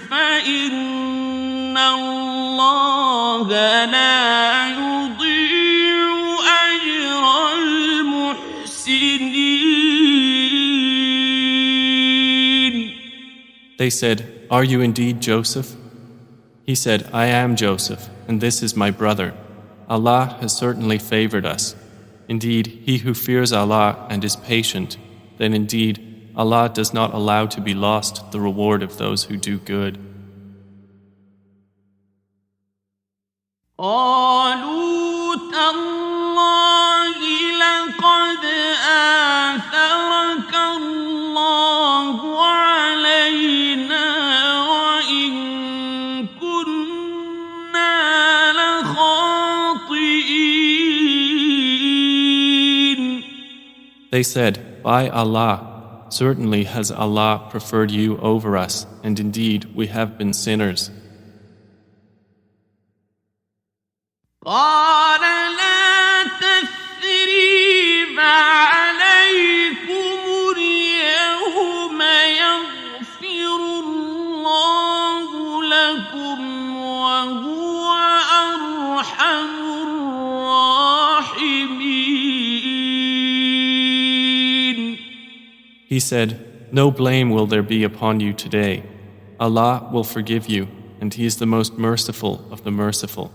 فإن الله لا يضيع أجر المحسنين. They said, "Are you indeed Joseph?" He said, "I am Joseph, and this is my brother. Allah has certainly favored us. Indeed, he who fears Allah and is patient, then indeed Allah does not allow to be lost the reward of those who do good." قالوا تالله لقد آثرك الله علينا وإن كنا لخاطئين. They said, "By Allah, certainly has Allah preferred you over us, and indeed we have been sinners." قال لا تثريب عليكم اليوم يغفر الله لكم وهو أرحم الراحمين. He said, "No blame will there be upon you today. Allah will forgive you, and He is the most merciful of the merciful."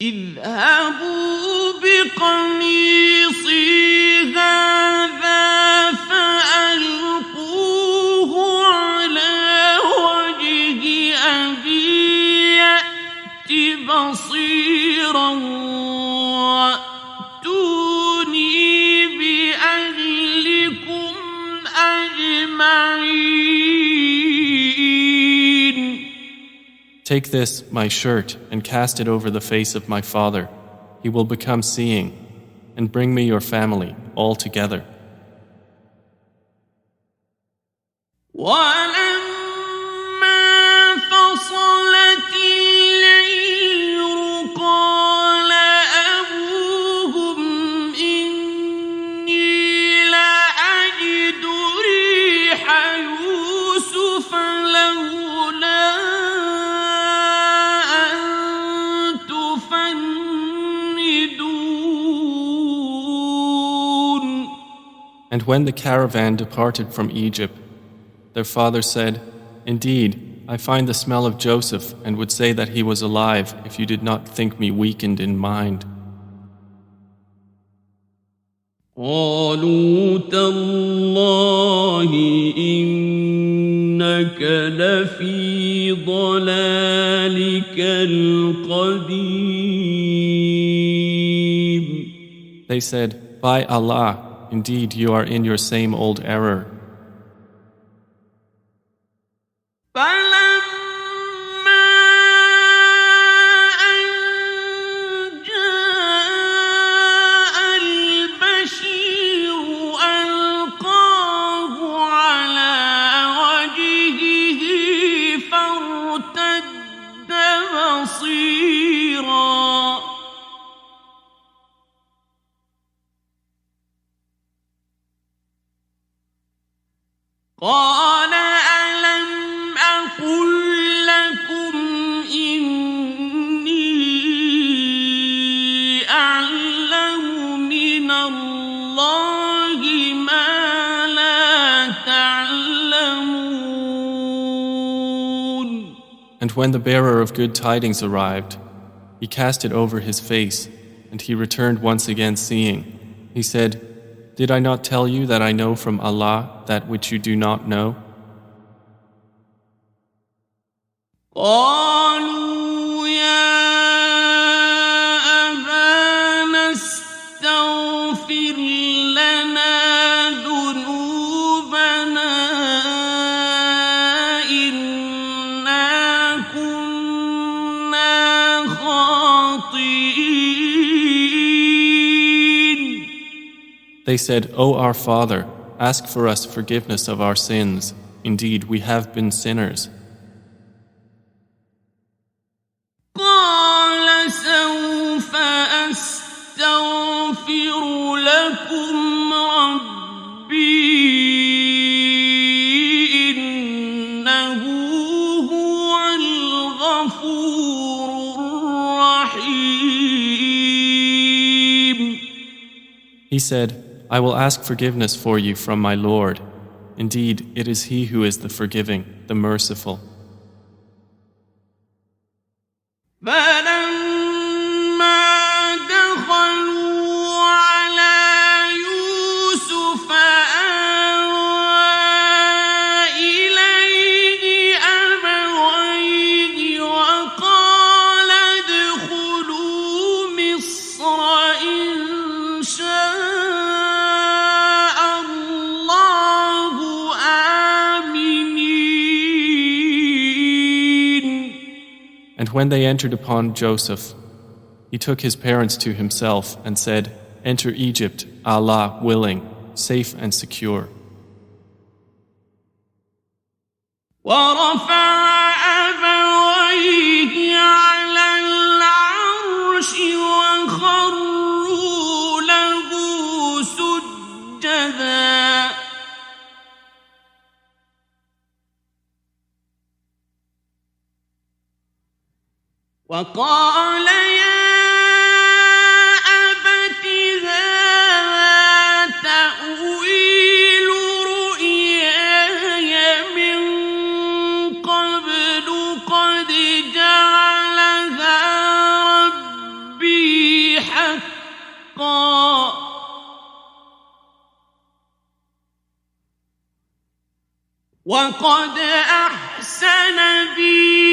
اذهبوا بقميصي هذا فألقوه على وجه أبي يأت بصيرا وأتوني بأهلكم أجمعين. Take this, my shirt, and cast it over the face of my father. He will become seeing, and bring me your family all together. ولما فصلت العير قال أبوهم إني لأجد ريح يوسف لولا أن تفندون. And when the caravan departed from Egypt, their father said, "Indeed, I find the smell of Joseph and would say that he was alive if you did not think me weakened in mind." قالوا تالله إنك لفي ضلالك القديم. They said, "By Allah, indeed you are in your same old error." فلما أن جاء البشير ألقاه على وجهه فارتد بصيرا قال ألم أقل لكم إني أعلم من الله ما لا تعلمون. And when the bearer of good tidings arrived, he cast it over his face, and he returned once again seeing. He said, Did I not tell you that I know from Allah that which you do not know? قالوا يا أبانا استغفر لنا ذنوبنا إنا كنا خاطئين. They said, O our Father, ask for us forgiveness of our sins. Indeed, we have been sinners. قال سوف أستغفر لكم ربي إنه هو الغفور الرحيم. He said, I will ask forgiveness for you from my Lord. Indeed, it is He who is the forgiving, the merciful. فلما دخلوا على يوسف آوى إليه أبويه وقال ادخلوا مصر إن شاء الله آمنين. And when they entered upon Joseph, he took his parents to himself and said, Enter Egypt, Allah willing, safe and secure. ورفع أبويه على العرش وخروا له سجدا وقال يا أبت هذا تأويل رؤياي من قبل قد جعلها ربي حقا وقد أحسن بي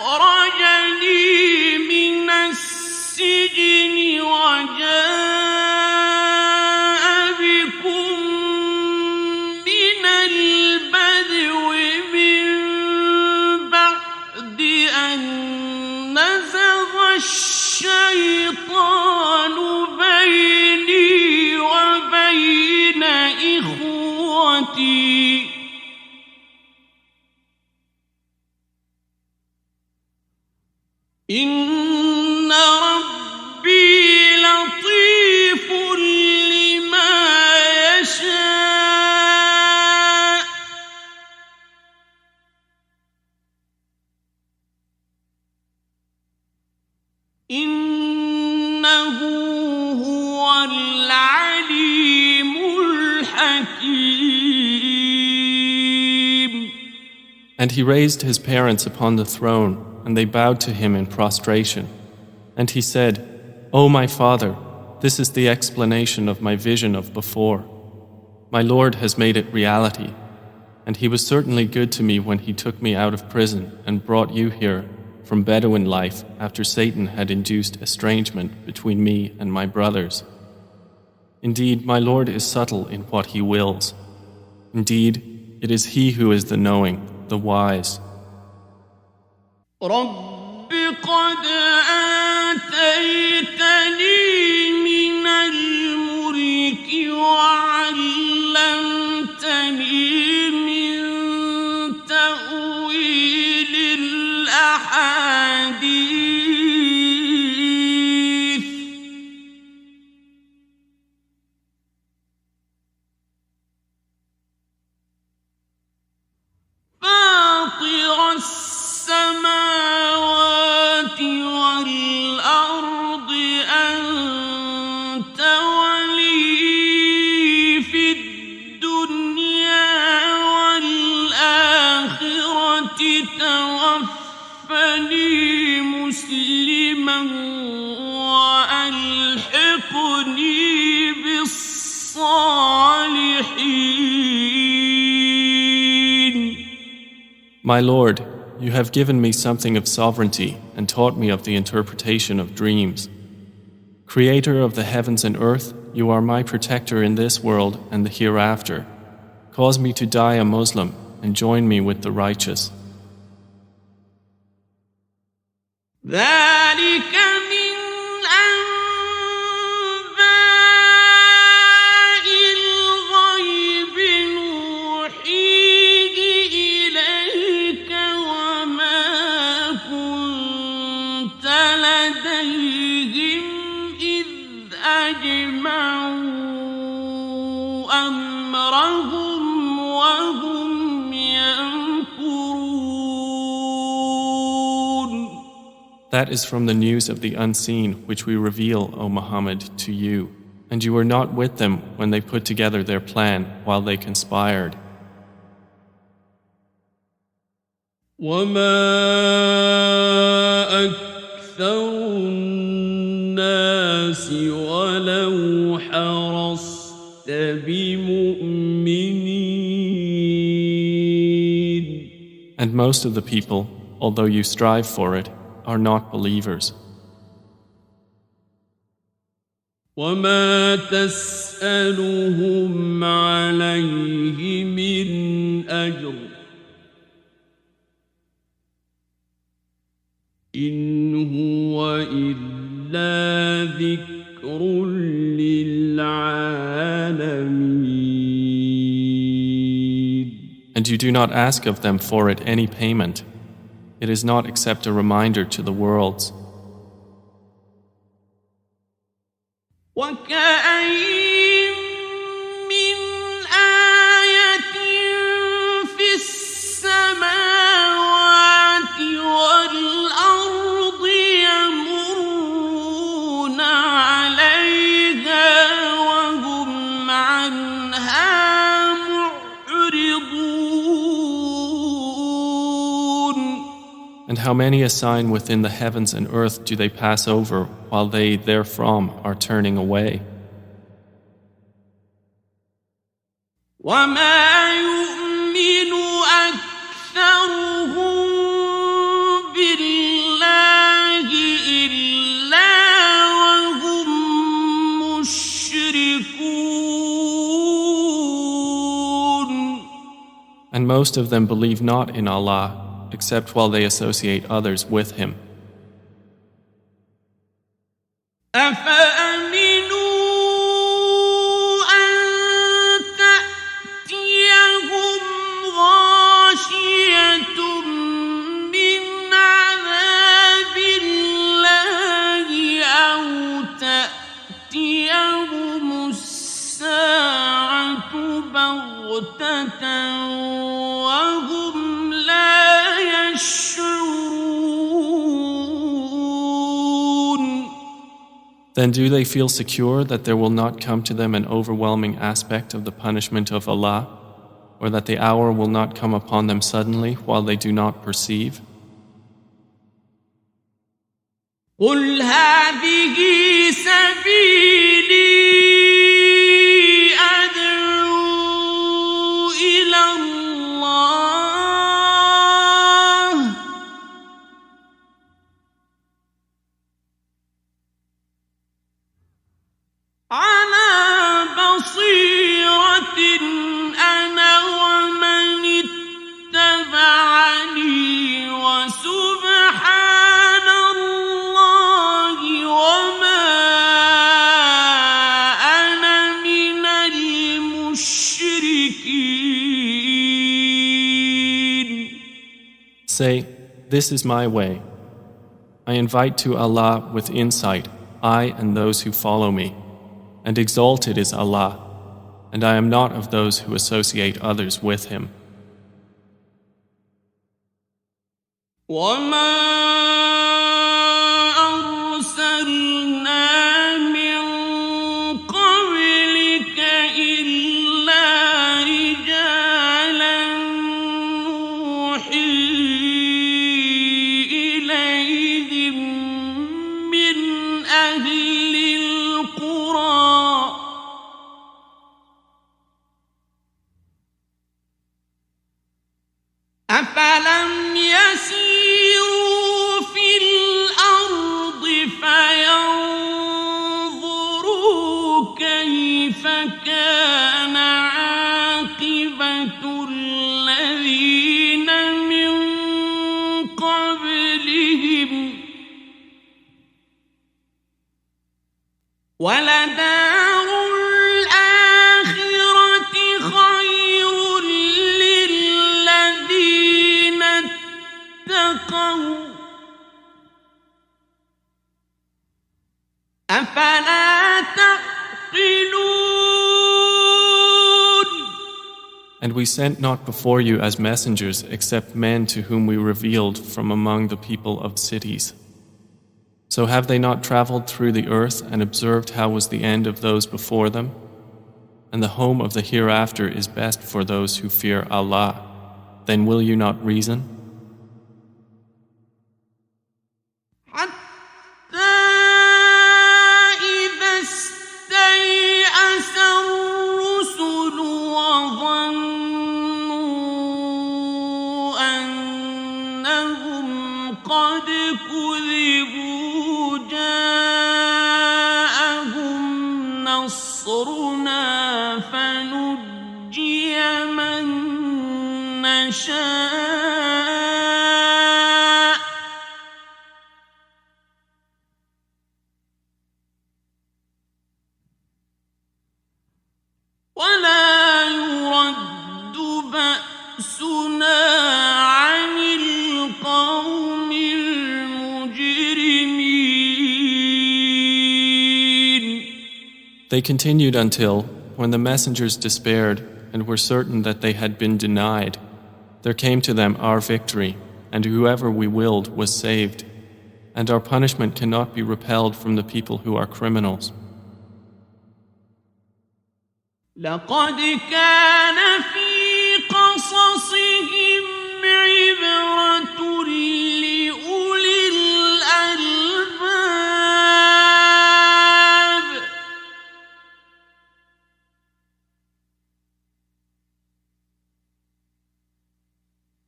أخرجني من السجن وجاء بكم من البدو من بعد أن نزغ الشيطان بيني وبين إخوتي إن ربي لطيف لما يشاء إنه هو العليم الحكيم. And he raised his parents upon the throne, and they bowed to him in prostration. And he said, O my father, this is the explanation of my vision of before. My Lord has made it reality, and he was certainly good to me when he took me out of prison and brought you here from Bedouin life after Satan had induced estrangement between me and my brothers. Indeed, my Lord is subtle in what he wills. Indeed, it is he who is the knowing, the wise. رب قد آتيتني من الملك وعلمتني من تأويل الأحاديث فاطر السماوات والأرض أنت ولي في الدنيا والآخرة توفني مسلما وألحقني My Lord, you have given me something of sovereignty and taught me of the interpretation of dreams. Creator of the heavens and earth, you are my protector in this world and the hereafter. Cause me to die a Muslim and join me with the righteous. ذلك من أنباء الغيب نوحيه إليك وما كنت لديهم إذ أجمعوا أمرهم وهم يمكرون. That is from the news of the unseen which we reveal, O Muhammad, to you, and you were not with them when they put together their plan while they conspired. وما أكثر الناس ولو حرصت بمؤمنين. And most of the people, although you strive for it, are not believers. وما تسألهم عليه من أجر إن هو إلا ذكر للعالمين. And you do not ask of them for it any payment. It is not except a reminder to the worlds. وكأين من آية في السماوات والأرض يمرون عليها وهم عنها معرضون. And how many a sign within the heavens and earth do they pass over while they therefrom are turning away? وما يؤمن أكثرهم بالله إلا وهم مشركون. And most of them believe not in Allah except while they associate others with Him. أفأمنوا أن تأتيهم غاشية من عذاب الله أو تأتيهم الساعة بغتة وهم لا يشعرون. Then do they feel secure that there will not come to them an overwhelming aspect of the punishment of Allah, or that the hour will not come upon them suddenly while they do not perceive? قل هذه سبيلي أدعو إلى الله على بصيرة أنا ومن اتبعني وسبحان الله وما أنا من المشركين. Say, this is my way. I invite to Allah with insight, I and those who follow me. And exalted is Allah, and I am not of those who associate others with Him. وما أرسلنا من قبلك إلا رجالا نوحي إليهم من أهل القرى أفلم we sent not before you as messengers except men to whom we revealed from among the people of cities. So have they not traveled through the earth and observed how was the end of those before them? And the home of the hereafter is best for those who fear Allah. Then will you not reason? They continued until, when the messengers despaired and were certain that they had been denied, there came to them our victory, and whoever we willed was saved, and our punishment cannot be repelled from the people who are criminals. لقد كان في قصصهم عبرة لأولي الألباب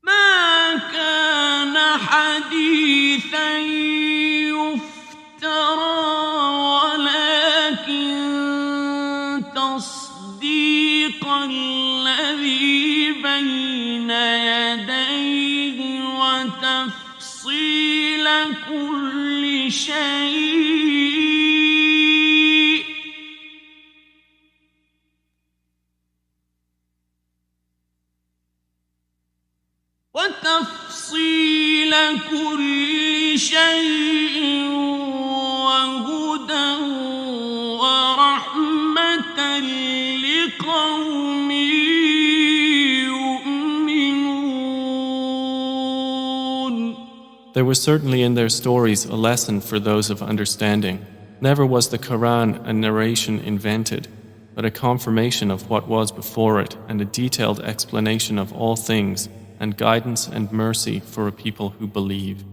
ما كان حديثا يفترى ولكن تصديق الذي بين يديه وتفصيل كل شيء وهدى ورحمة لقوم يؤمنون. There was certainly in their stories a lesson for those of understanding. Never was the Quran a narration invented, but a confirmation of what was before it and a detailed explanation of all things and guidance and mercy for a people who believe.